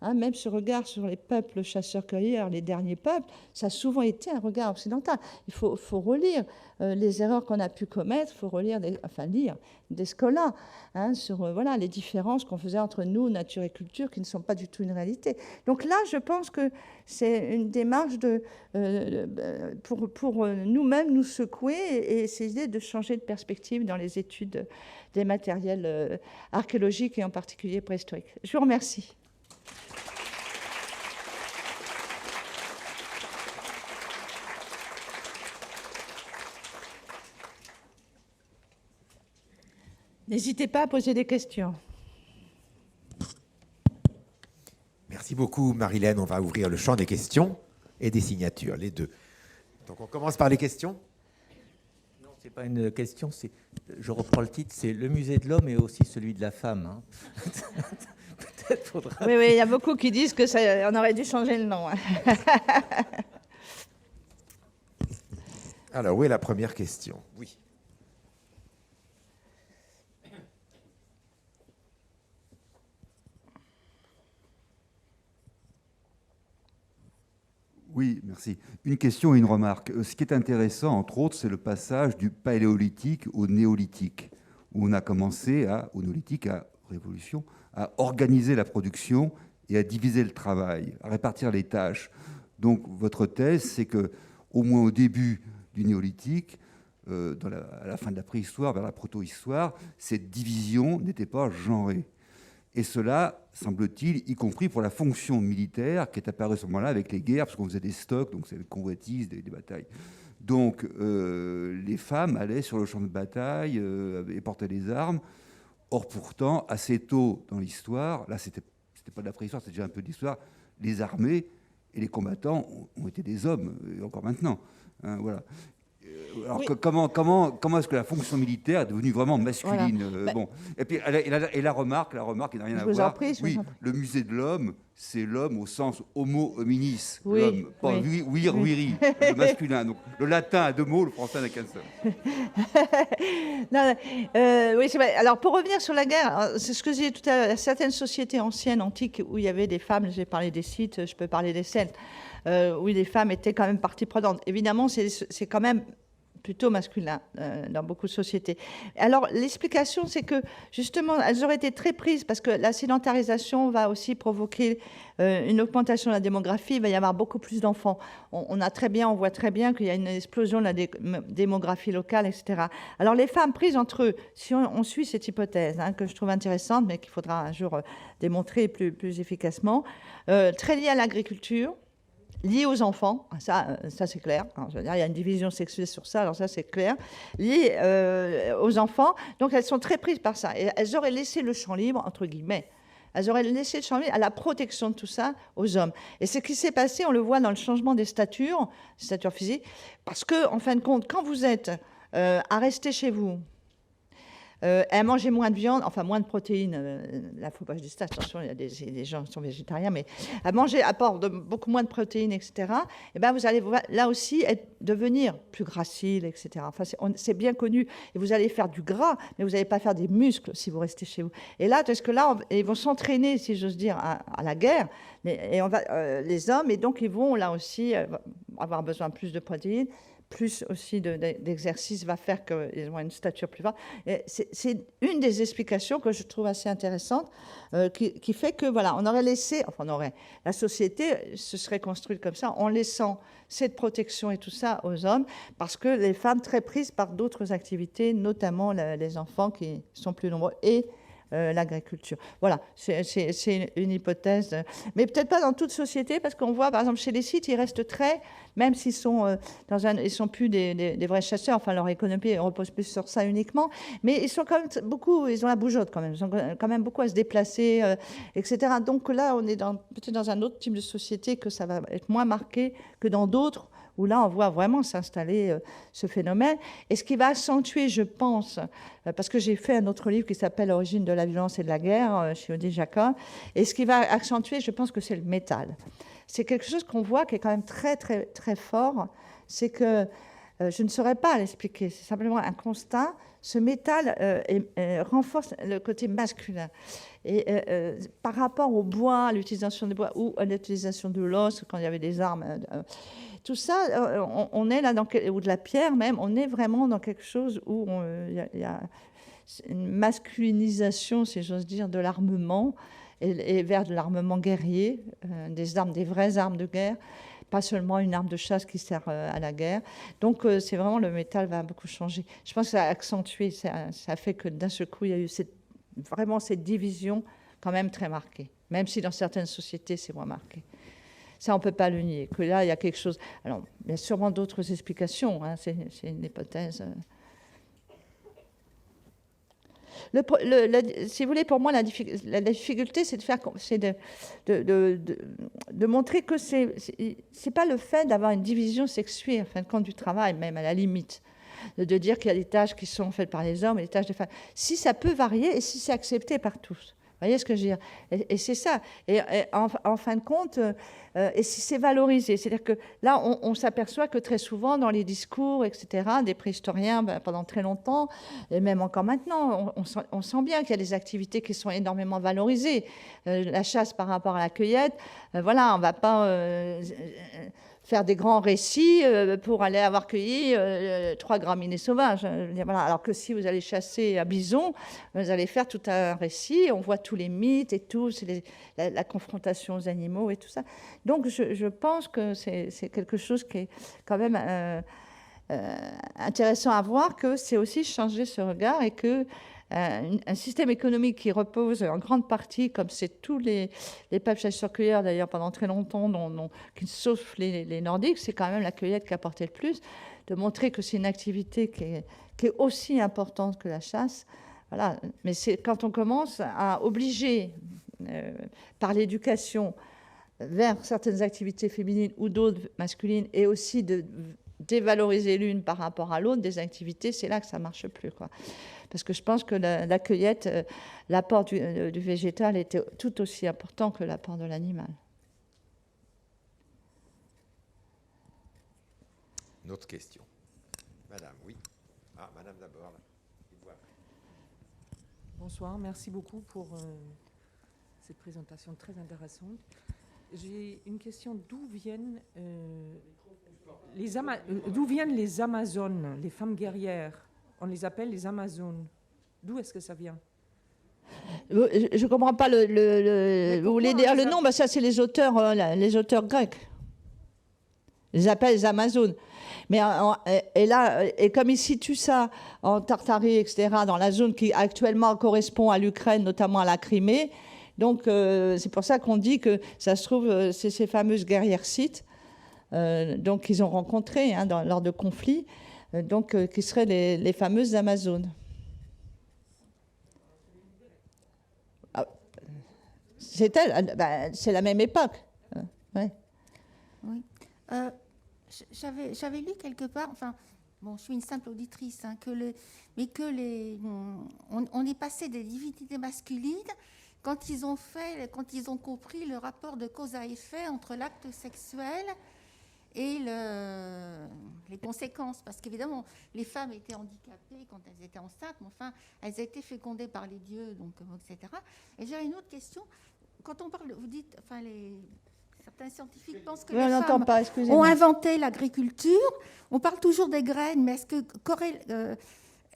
Hein, même ce regard sur les peuples chasseurs-cueilleurs, les derniers peuples, ça a souvent été un regard occidental. Il faut relire les erreurs qu'on a pu commettre, il faut lire des scolas sur voilà, les différences qu'on faisait entre nous, nature et culture, qui ne sont pas du tout une réalité. Donc là, je pense que c'est une démarche pour nous-mêmes nous secouer et essayer de changer de perspective dans les études des matériels archéologiques et en particulier préhistoriques. Je vous remercie. N'hésitez pas à poser des questions. Merci beaucoup, Marilène. On va ouvrir le champ des questions et des signatures, les deux. Donc, on commence par les questions. Non, ce n'est pas une question, je reprends le titre, c'est le musée de l'homme et aussi celui de la femme. Hein. Peut-être faudra... Oui, il y a beaucoup qui disent qu'on aurait dû changer le nom. Alors, où est la première question? Oui. Oui, merci. Une question et une remarque. Ce qui est intéressant, entre autres, c'est le passage du paléolithique au néolithique, où on a commencé, au néolithique, à révolution, à organiser la production et à diviser le travail, à répartir les tâches. Donc, votre thèse, c'est que, au moins au début du néolithique, à la fin de la préhistoire, vers la protohistoire, cette division n'était pas genrée. Et cela, semble-t-il, y compris pour la fonction militaire qui est apparue à ce moment-là avec les guerres, parce qu'on faisait des stocks, donc c'est des convoitises, des batailles. Donc les femmes allaient sur le champ de bataille et portaient les armes. Or, pourtant, assez tôt dans l'histoire, là, c'était pas de la préhistoire, c'était déjà un peu d'histoire, les armées et les combattants ont été des hommes, et encore maintenant. Hein, voilà. Alors, oui. Comment est-ce que la fonction militaire est devenue vraiment masculine? Voilà. Bon. Et puis, la remarque, il n'a rien à voir. Oui, le musée de l'homme, c'est l'homme au sens homo hominis, oui, l'homme, pas viri, le masculin. Donc, le latin a deux mots, le français n'a qu'un seul. Oui, c'est vrai. Alors, pour revenir sur la guerre, c'est ce que j'ai dit tout à l'heure, certaines sociétés anciennes, antiques, où il y avait des femmes, j'ai parlé des Scythes, je peux parler des Celtes, où les femmes étaient quand même partie prenante. Évidemment, c'est quand même plutôt masculin dans beaucoup de sociétés. Alors, l'explication, c'est que, justement, elles auraient été très prises parce que la sédentarisation va aussi provoquer une augmentation de la démographie. Il va y avoir beaucoup plus d'enfants. On voit très bien qu'il y a une explosion de la démographie locale, etc. Alors, les femmes prises entre eux, si on suit cette hypothèse, hein, que je trouve intéressante, mais qu'il faudra un jour démontrer plus efficacement, très liée à l'agriculture, liées aux enfants, ça c'est clair. Alors, je veux dire, il y a une division sexuelle sur ça, alors ça c'est clair. Liées aux enfants, donc elles sont très prises par ça. Et elles auraient laissé le champ libre, entre guillemets, elles auraient laissé le champ libre à la protection de tout ça aux hommes. Et ce qui s'est passé, on le voit dans le changement des statures physiques, parce que, en fin de compte, quand vous êtes à rester chez vous, à manger moins de viande, enfin moins de protéines. Là, il ne faut pas que je dise ça, attention, il y a des gens qui sont végétariens, mais à manger à part de beaucoup moins de protéines, etc., et ben vous allez là aussi devenir plus gracile, etc. Enfin, c'est bien connu. Et vous allez faire du gras, mais vous n'allez pas faire des muscles si vous restez chez vous. Et là, parce que là, ils vont s'entraîner, si j'ose dire, à la guerre, les hommes, et donc ils vont là aussi avoir besoin de plus de protéines. Plus aussi d'exercice va faire qu'ils ont une stature plus forte. C'est une des explications que je trouve assez intéressante, qui fait que, voilà, la société se serait construite comme ça, en laissant cette protection et tout ça aux hommes, parce que les femmes très prises par d'autres activités, notamment les enfants qui sont plus nombreux, et l'agriculture. Voilà, c'est une hypothèse, mais peut-être pas dans toute société, parce qu'on voit, par exemple, chez les Scythes, ils restent très, même s'ils sont ils sont plus des vrais chasseurs, enfin leur économie repose plus sur ça uniquement, mais ils sont quand même beaucoup, ils ont la bougeotte quand même, ils sont quand même beaucoup à se déplacer, etc. Donc là, on est peut-être dans un autre type de société que ça va être moins marqué que dans d'autres, où là, on voit vraiment s'installer ce phénomène. Et ce qui va accentuer, je pense, parce que j'ai fait un autre livre qui s'appelle « L'origine de la violence et de la guerre » chez Odile Jacob, et ce qui va accentuer, je pense que c'est le métal. C'est quelque chose qu'on voit qui est quand même très, très, très fort. C'est que, je ne saurais pas l'expliquer, c'est simplement un constat, ce métal renforce le côté masculin. Et par rapport au bois, à l'utilisation du bois ou à l'utilisation de l'os, quand il y avait des armes, tout ça, on est là, ou de la pierre même, on est vraiment dans quelque chose où il y a une masculinisation, si j'ose dire, de l'armement, et vers de l'armement guerrier, des vraies armes de guerre, pas seulement une arme de chasse qui sert à la guerre. Donc c'est vraiment, le métal va beaucoup changer. Je pense que ça a accentué, ça a fait que d'un seul coup, il y a eu vraiment cette division quand même très marquée, même si dans certaines sociétés, c'est moins marqué. Ça, on ne peut pas le nier. Que là, il y a quelque chose... Alors, il y a sûrement d'autres explications, hein, c'est une hypothèse. Si vous voulez, pour moi, la difficulté, c'est de montrer que c'est pas le fait d'avoir une division sexuée, en fin de compte, du travail, même à la limite, de dire qu'il y a des tâches qui sont faites par les hommes et des tâches des femmes. Si ça peut varier et si c'est accepté par tous. Vous voyez ce que je veux dire? Et c'est ça. Et en fin de compte, et si c'est valorisé, c'est-à-dire que là, on s'aperçoit que très souvent, dans les discours, etc., des préhistoriens, pendant très longtemps, et même encore maintenant, on sent bien qu'il y a des activités qui sont énormément valorisées. La chasse par rapport à la cueillette, voilà, on ne va pas faire des grands récits pour aller avoir cueilli 3 graminées sauvages. Voilà. Alors que si vous allez chasser à bison, vous allez faire tout un récit, on voit tous les mythes et tout, c'est la confrontation aux animaux et tout ça. Donc je pense que c'est quelque chose qui est quand même intéressant à voir, que c'est aussi changer ce regard et que un système économique qui repose en grande partie, comme c'est tous les peuples chasseurs-cueilleurs d'ailleurs pendant très longtemps, sauf les Nordiques, c'est quand même la cueillette qui a porté le plus, de montrer que c'est une activité qui est aussi importante que la chasse. Voilà. Mais c'est quand on commence à obliger par l'éducation vers certaines activités féminines ou d'autres masculines, et aussi de dévaloriser l'une par rapport à l'autre des activités, c'est là que ça ne marche plus, quoi. Parce que je pense que la cueillette, l'apport du végétal était tout aussi important que l'apport de l'animal. Une autre question. Madame, oui. Ah, madame d'abord. Bonsoir, merci beaucoup pour cette présentation très intéressante. J'ai une question. D'où viennent les Amazones, les femmes guerrières? On les appelle les Amazones. D'où est-ce que ça vient? Je ne comprends pas vous voulez dire le nom? Ça, c'est les auteurs grecs. Ils les appellent les Amazones. Mais et comme ils situent ça en Tartarie, etc., dans la zone qui actuellement correspond à l'Ukraine, notamment à la Crimée, donc c'est pour ça qu'on dit que ça se trouve, c'est ces fameuses guerrières scythes, donc qu'ils ont rencontrées lors de conflits, qui seraient les fameuses Amazones. C'est elle, c'est la même époque. Ouais. Oui. J'avais lu quelque part, enfin, bon, je suis une simple auditrice, on est passé des divinités masculines quand ils ont compris le rapport de cause à effet entre l'acte sexuel et les conséquences, parce qu'évidemment, les femmes étaient handicapées quand elles étaient enceintes, mais enfin, elles étaient fécondées par les dieux, donc, etc. Et j'ai une autre question. Quand on parle, vous dites, enfin, certains scientifiques pensent que les femmes ont inventé l'agriculture. On parle toujours des graines, mais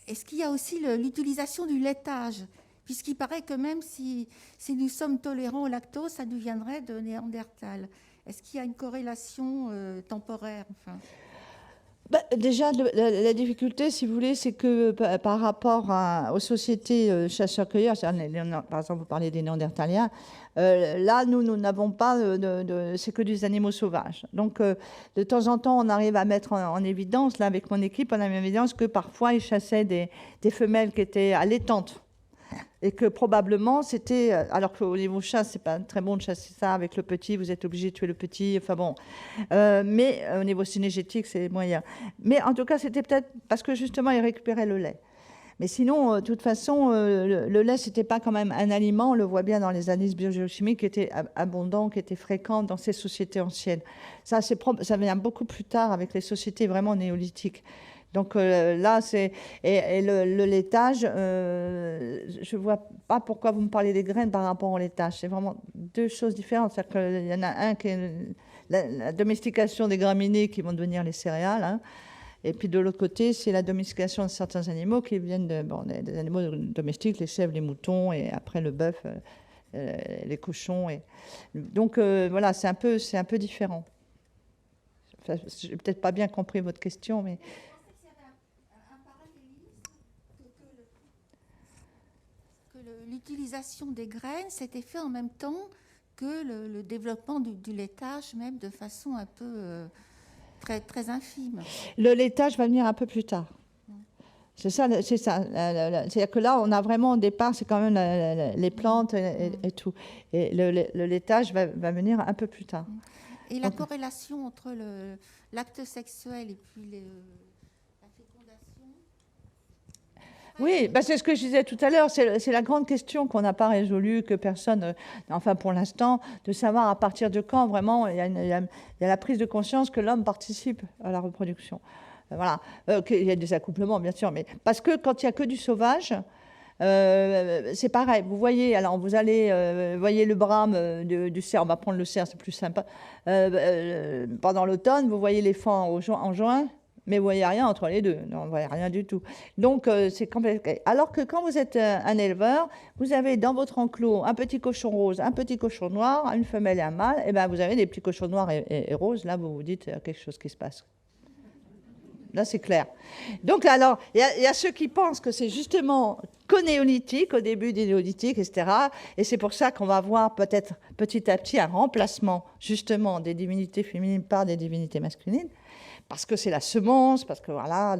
est-ce qu'il y a aussi l'utilisation du laitage? Puisqu'il paraît que même si nous sommes tolérants au lactose, ça nous viendrait de Néandertal. Est-ce qu'il y a une corrélation temporaire, enfin? Déjà, la difficulté, si vous voulez, c'est que par rapport aux sociétés chasseurs-cueilleurs, par exemple, vous parlez des Néandertaliens, là, nous n'avons pas c'est que des animaux sauvages. Donc, de temps en temps, on arrive à mettre en évidence, là, avec mon équipe, on a mis en évidence que parfois, ils chassaient des femelles qui étaient allaitantes. Et que probablement c'était, alors qu'au niveau chasse, c'est pas très bon de chasser ça avec le petit, vous êtes obligé de tuer le petit, enfin bon. Mais au niveau synergétique, c'est moyen. Mais en tout cas, c'était peut-être parce que justement, ils récupéraient le lait. Mais sinon, de toute façon, le lait, c'était pas quand même un aliment, on le voit bien dans les analyses biogéochimiques, qui étaient abondants, qui étaient fréquents dans ces sociétés anciennes. Ça vient beaucoup plus tard avec les sociétés vraiment néolithiques. Donc là, c'est et le laitage, je ne vois pas pourquoi vous me parlez des graines par rapport au laitage. C'est vraiment deux choses différentes. C'est-à-dire qu'il y en a un qui est la domestication des graminées qui vont devenir les céréales, et puis de l'autre côté, c'est la domestication de certains animaux qui viennent des animaux domestiques, les chèvres, les moutons, et après le bœuf, les cochons. Donc voilà, c'est un peu différent. Enfin, je n'ai peut-être pas bien compris votre question, mais... L'utilisation des graines s'était fait en même temps que le développement du laitage, même de façon un peu très, très infime. Le laitage va venir un peu plus tard. C'est ça, c'est ça. C'est-à-dire que là, on a vraiment au départ, c'est quand même les plantes et tout. Et le laitage va venir un peu plus tard. Et la corrélation entre l'acte sexuel et puis la fécondation. Oui, bah c'est ce que je disais tout à l'heure. C'est la grande question qu'on n'a pas résolue, que personne, enfin pour l'instant, de savoir à partir de quand vraiment il y a la prise de conscience que l'homme participe à la reproduction. Voilà, qu'il y a des accouplements bien sûr, mais parce que quand il n'y a que du sauvage, c'est pareil. Vous voyez, alors vous allez, voyez le brame du cerf. On va prendre le cerf, c'est plus sympa. Pendant l'automne, vous voyez les fans en juin, mais vous voyez rien entre les deux. Non, vous voyez rien du tout. Donc c'est compliqué. Alors que quand vous êtes un éleveur, vous avez dans votre enclos un petit cochon rose, un petit cochon noir, une femelle et un mâle. Et ben vous avez des petits cochons noirs et roses. Là, vous vous dites quelque chose qui se passe. Là, c'est clair. Donc, alors, il y a ceux qui pensent que c'est justement qu'au néolithique, au début des néolithiques, etc. Et c'est pour ça qu'on va voir peut-être petit à petit un remplacement, justement, des divinités féminines par des divinités masculines. Parce que c'est la semence, parce que voilà,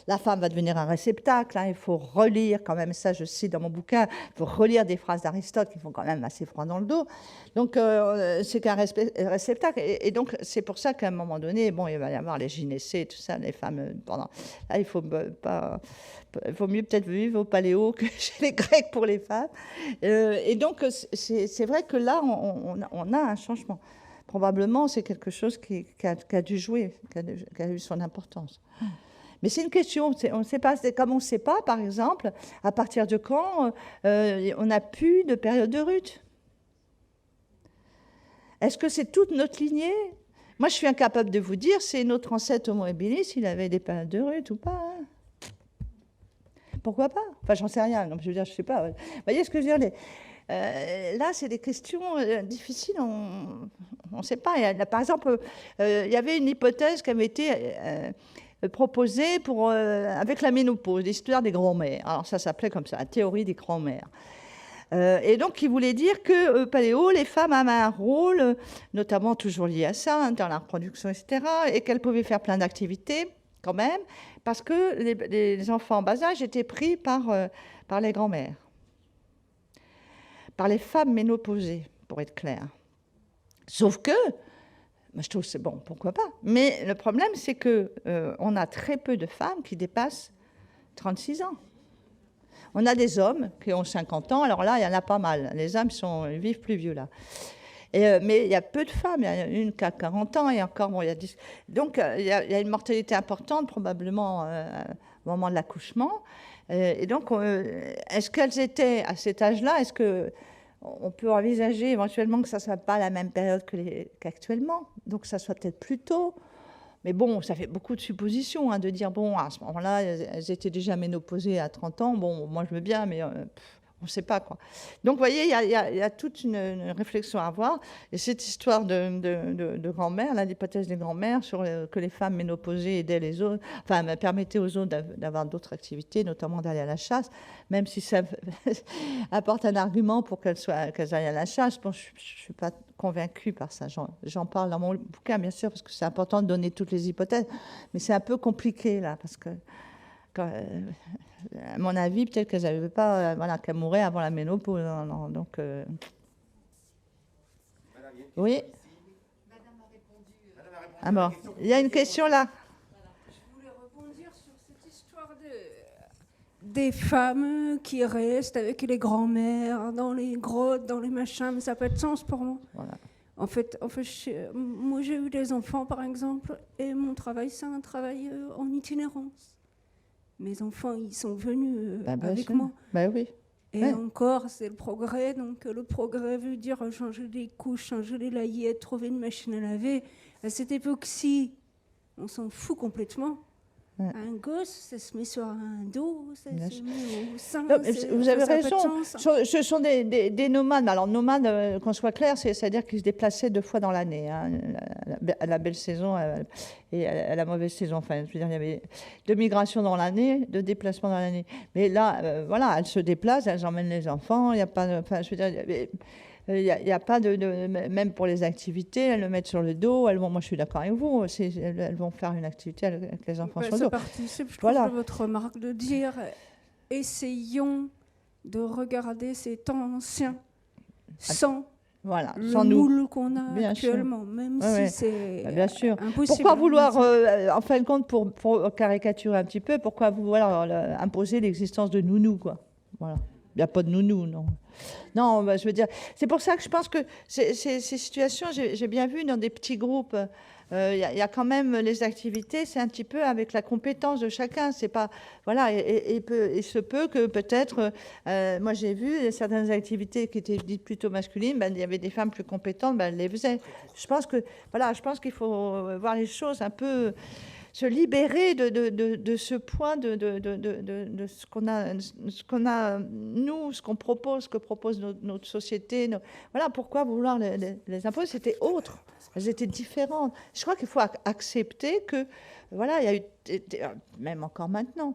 la femme va devenir un réceptacle. Hein, il faut relire, quand même, ça je cite dans mon bouquin, il faut relire des phrases d'Aristote qui font quand même assez froid dans le dos. Donc c'est qu'un réceptacle. Et donc c'est pour ça qu'à un moment donné, bon, il va y avoir les gynécées, tout ça, les femmes. Pendant... Là, il faut mieux peut-être vivre au paléo que chez les Grecs pour les femmes. Et donc c'est vrai que là, on a un changement. Probablement, c'est quelque chose qui a dû jouer, qui a eu son importance. Mais c'est une question, on ne sait pas, c'est comme on ne sait pas, par exemple, à partir de quand on n'a plus de période de rut. Est-ce que c'est toute notre lignée? Moi, je suis incapable de vous dire si notre ancêtre Homo habilis, il avait des périodes de rut ou pas. Hein. Pourquoi pas? Enfin, j'en sais rien. Donc, je veux dire, je ne sais pas. Vous voyez ce que je veux dire? Là, c'est des questions difficiles, on ne sait pas. Par exemple, il y avait une hypothèse qui avait été proposée avec la ménopause, l'histoire des grands-mères. Alors ça s'appelait comme ça, la théorie des grands-mères. Et donc, qui voulait dire que paléo, les femmes avaient un rôle, notamment toujours lié à ça, hein, dans la reproduction, etc., et qu'elles pouvaient faire plein d'activités quand même, parce que les enfants en bas âge étaient pris par les grands-mères. Par les femmes ménopausées, pour être clair. Sauf que, moi je trouve que c'est bon, pourquoi pas. Mais le problème, c'est qu'on a très peu de femmes qui dépassent 36 ans. On a des hommes qui ont 50 ans, alors là, il y en a pas mal. Les hommes ils vivent plus vieux, là. Mais il y a peu de femmes, il y en a une qui a 40 ans, et encore, bon, il y a 10... Donc, il y a une mortalité importante, probablement, au moment de l'accouchement. Et donc, est-ce qu'elles étaient à cet âge-là? Est-ce qu'on peut envisager éventuellement que ça ne soit pas la même période qu'actuellement? Donc, ça soit peut-être plus tôt. Mais bon, ça fait beaucoup de suppositions, hein, de dire, bon, à ce moment-là, elles étaient déjà ménopausées à 30 ans. Bon, moi, je veux bien, mais on ne sait pas, quoi. Donc, vous voyez, il y a toute une réflexion à avoir. Et cette histoire de grand-mère, l'hypothèse des grand-mères, sur que les femmes ménopausées aidaient les autres, enfin, permettaient aux autres d'avoir d'autres activités, notamment d'aller à la chasse, même si ça apporte un argument pour qu'elles aillent à la chasse. Bon, je ne suis pas convaincue par ça. J'en parle dans mon bouquin, bien sûr, parce que c'est important de donner toutes les hypothèses. Mais c'est un peu compliqué, là, parce que... à mon avis, peut-être qu'elles n'avaient pas, qu'elles mouraient avant la ménopause. Non, donc, oui. Ah bon, il y a une question là. Je voulais rebondir sur cette histoire des femmes qui restent avec les grands-mères dans les grottes, dans les machins, mais ça n'a pas de sens pour moi. Voilà. En fait, moi j'ai eu des enfants par exemple, et mon travail c'est un travail en itinérance. Mes enfants, ils sont venus avec moi. Bah oui. Et encore, c'est le progrès. Donc, le progrès veut dire changer les couches, changer les layets, trouver une machine à laver. À cette époque-ci, on s'en fout complètement. Ouais. Un gosse, ça se met sur un dos, ça se met au sein. Non, vous avez raison. Ce sont des nomades. Alors, nomades, qu'on soit clair, c'est-à-dire qu'ils se déplaçaient 2 fois dans l'année. Hein, à la belle saison et à la mauvaise saison. Enfin, je veux dire, il y avait 2 migrations dans l'année, 2 déplacements dans l'année. Mais là, voilà, elles se déplacent, elles emmènent les enfants. Il n'y a pas. Enfin, je veux dire. Il n'y a pas même pour les activités, elles le mettent sur le dos. Moi, je suis d'accord avec vous. Elles vont faire une activité avec les enfants sur le Ça dos. participe, je trouve, de votre remarque de dire essayons de regarder ces temps anciens sans sans moule qu'on a bien actuellement, sûr. même Ouais, si c'est bien sûr. impossible. Pourquoi vouloir, en fin de compte, pour caricaturer un petit peu, pourquoi vouloir imposer l'existence de nounous, quoi? Voilà. Il n'y a pas de nounou, non. Non, je veux dire, c'est pour ça que je pense que ces situations, j'ai bien vu dans des petits groupes, il y a quand même les activités, c'est un petit peu avec la compétence de chacun. C'est pas, voilà, et il se peut que peut-être, moi j'ai vu certaines activités qui étaient dites plutôt masculines, il y avait des femmes plus compétentes, elles les faisaient. Je pense qu'il faut voir les choses un peu, se libérer de ce point de ce qu'on a, nous, ce qu'on propose, ce que propose notre société. Voilà, pourquoi vouloir les imposer? C'était autre, elles étaient différentes. Je crois qu'il faut accepter que, voilà, il y a eu, même encore maintenant,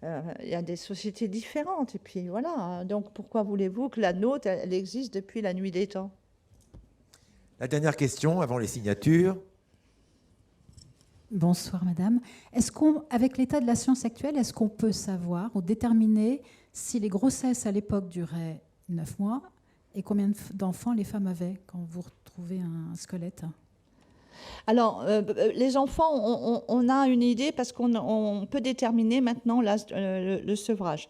il y a des sociétés différentes. Et puis voilà, donc pourquoi voulez-vous que la nôtre, elle existe depuis la nuit des temps? La dernière question avant les signatures. Bonsoir madame. Avec l'état de la science actuelle, est-ce qu'on peut savoir ou déterminer si les grossesses à l'époque duraient 9 mois et combien d'enfants les femmes avaient quand vous retrouvez un squelette? Alors, les enfants, on a une idée parce qu'on peut déterminer maintenant le sevrage.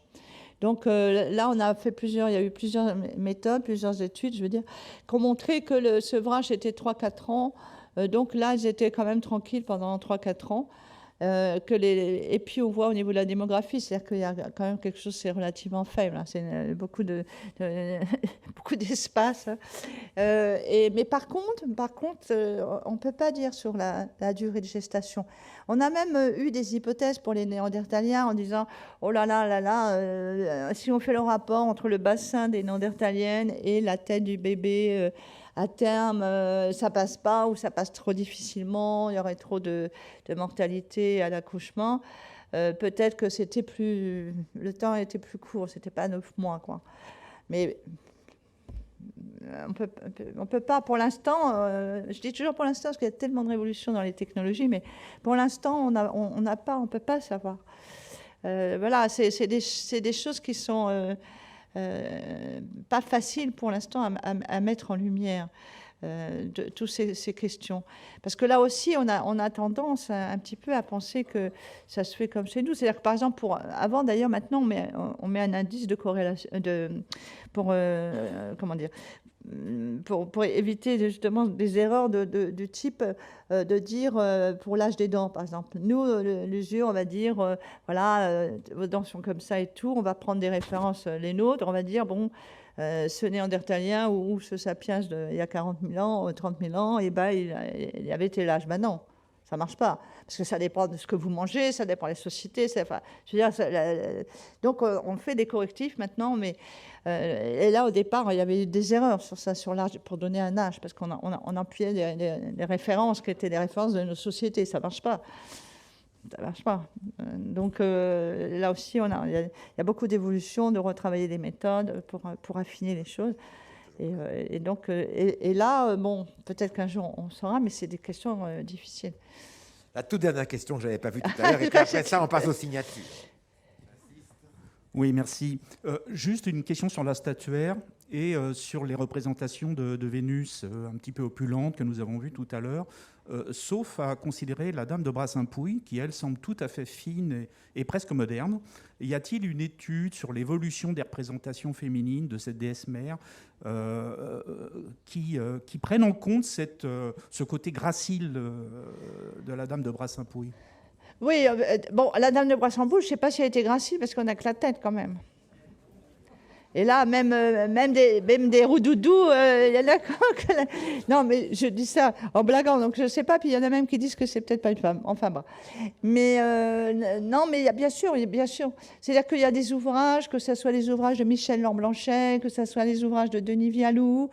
Donc là, il y a eu plusieurs méthodes, plusieurs études, je veux dire, qui ont montré que le sevrage était 3-4 ans. Donc là, ils étaient quand même tranquilles pendant 3-4 ans. Et puis on voit au niveau de la démographie, c'est-à-dire qu'il y a quand même quelque chose, c'est relativement faible, hein, c'est beaucoup d'espace. Mais par contre, on ne peut pas dire sur la durée de gestation. On a même eu des hypothèses pour les néandertaliens en disant oh là là, si on fait le rapport entre le bassin des néandertaliennes et la tête du bébé, à terme, ça passe pas ou ça passe trop difficilement, il y aurait trop de mortalité à l'accouchement. Peut-être que le temps était plus court, c'était pas 9 mois, quoi. Mais on peut pas, pour l'instant, je dis toujours pour l'instant parce qu'il y a tellement de révolutions dans les technologies, mais pour l'instant, on peut pas savoir. Voilà, c'est des choses qui sont pas facile pour l'instant à mettre en lumière, de toutes ces questions. Parce que là aussi, on a tendance un petit peu à penser que ça se fait comme chez nous. C'est-à-dire que, par exemple, avant, d'ailleurs, maintenant, on met un indice de corrélation, comment dire, pour éviter justement des erreurs du type de dire pour l'âge des dents, par exemple. Nous, l'usure, on va dire, voilà, vos dents sont comme ça et tout, on va prendre des références, les nôtres, on va dire, bon, ce néandertalien ou ce sapiens il y a 40 000 ans, 30 000 ans, et ben, il avait tel âge. Ben non, ça ne marche pas. Parce que ça dépend de ce que vous mangez, ça dépend des sociétés. Enfin, je veux dire, donc, on fait des correctifs maintenant, mais et là, au départ, il y avait eu des erreurs sur ça, sur l'âge, pour donner un âge, parce qu'on appuyait des références qui étaient des références de nos sociétés. Ça ne marche pas. Ça ne marche pas. Donc là aussi, il y a beaucoup d'évolutions, de retravailler des méthodes pour affiner les choses. Et donc, là, bon, peut-être qu'un jour on saura, mais c'est des questions difficiles. La toute dernière question que je n'avais pas vue tout à l'heure, et puis après ça, on passe aux signatures. Oui, merci. Juste une question sur la statuaire et sur les représentations de Vénus un petit peu opulentes que nous avons vues tout à l'heure, sauf à considérer la dame de Brassampouille, qui, elle, semble tout à fait fine et presque moderne. Y a-t-il une étude sur l'évolution des représentations féminines de cette déesse mère qui prennent en compte ce côté gracile de la dame de Brassampouille? Oui, bon, la dame de Brassampouille, je ne sais pas si elle était gracile, parce qu'on n'a que la tête quand même. Et là, même des roudoudous, il y en a quand... Non, mais je dis ça en blaguant, donc je ne sais pas. Puis il y en a même qui disent que c'est peut-être pas une femme. Enfin, bon. Mais non, mais bien sûr. C'est-à-dire qu'il y a des ouvrages, que ce soit les ouvrages de Michel Laure-Blanchet, que ce soit les ouvrages de Denis Vialou,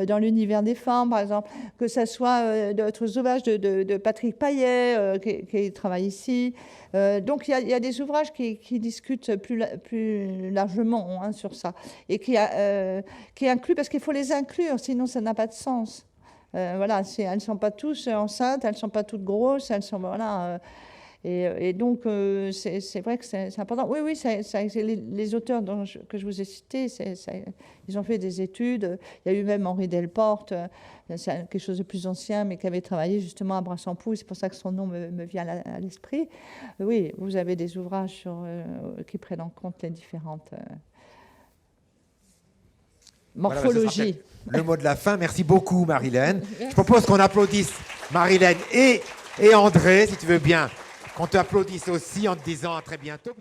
dans l'univers des femmes, par exemple, que ce soit d'autres ouvrages de Patrick Paillet, qui travaille ici. Donc il y a des ouvrages qui discutent plus largement, hein, sur ça. et qui inclut, parce qu'il faut les inclure, sinon ça n'a pas de sens. Voilà, elles ne sont pas tous enceintes, elles ne sont pas toutes grosses, elles sont, voilà. Et donc, c'est vrai que c'est important. Oui, les auteurs que je vous ai cités, ils ont fait des études. Il y a eu même Henri Delporte, c'est quelque chose de plus ancien, mais qui avait travaillé justement à Brassampouille. C'est pour ça que son nom me vient à l'esprit. Oui, vous avez des ouvrages qui prennent en compte les différentes morphologies. Voilà, le mot de la fin. Merci beaucoup, Marilène. Je propose qu'on applaudisse Marilène et André, si tu veux bien. Qu'on t'applaudisse aussi en te disant à très bientôt.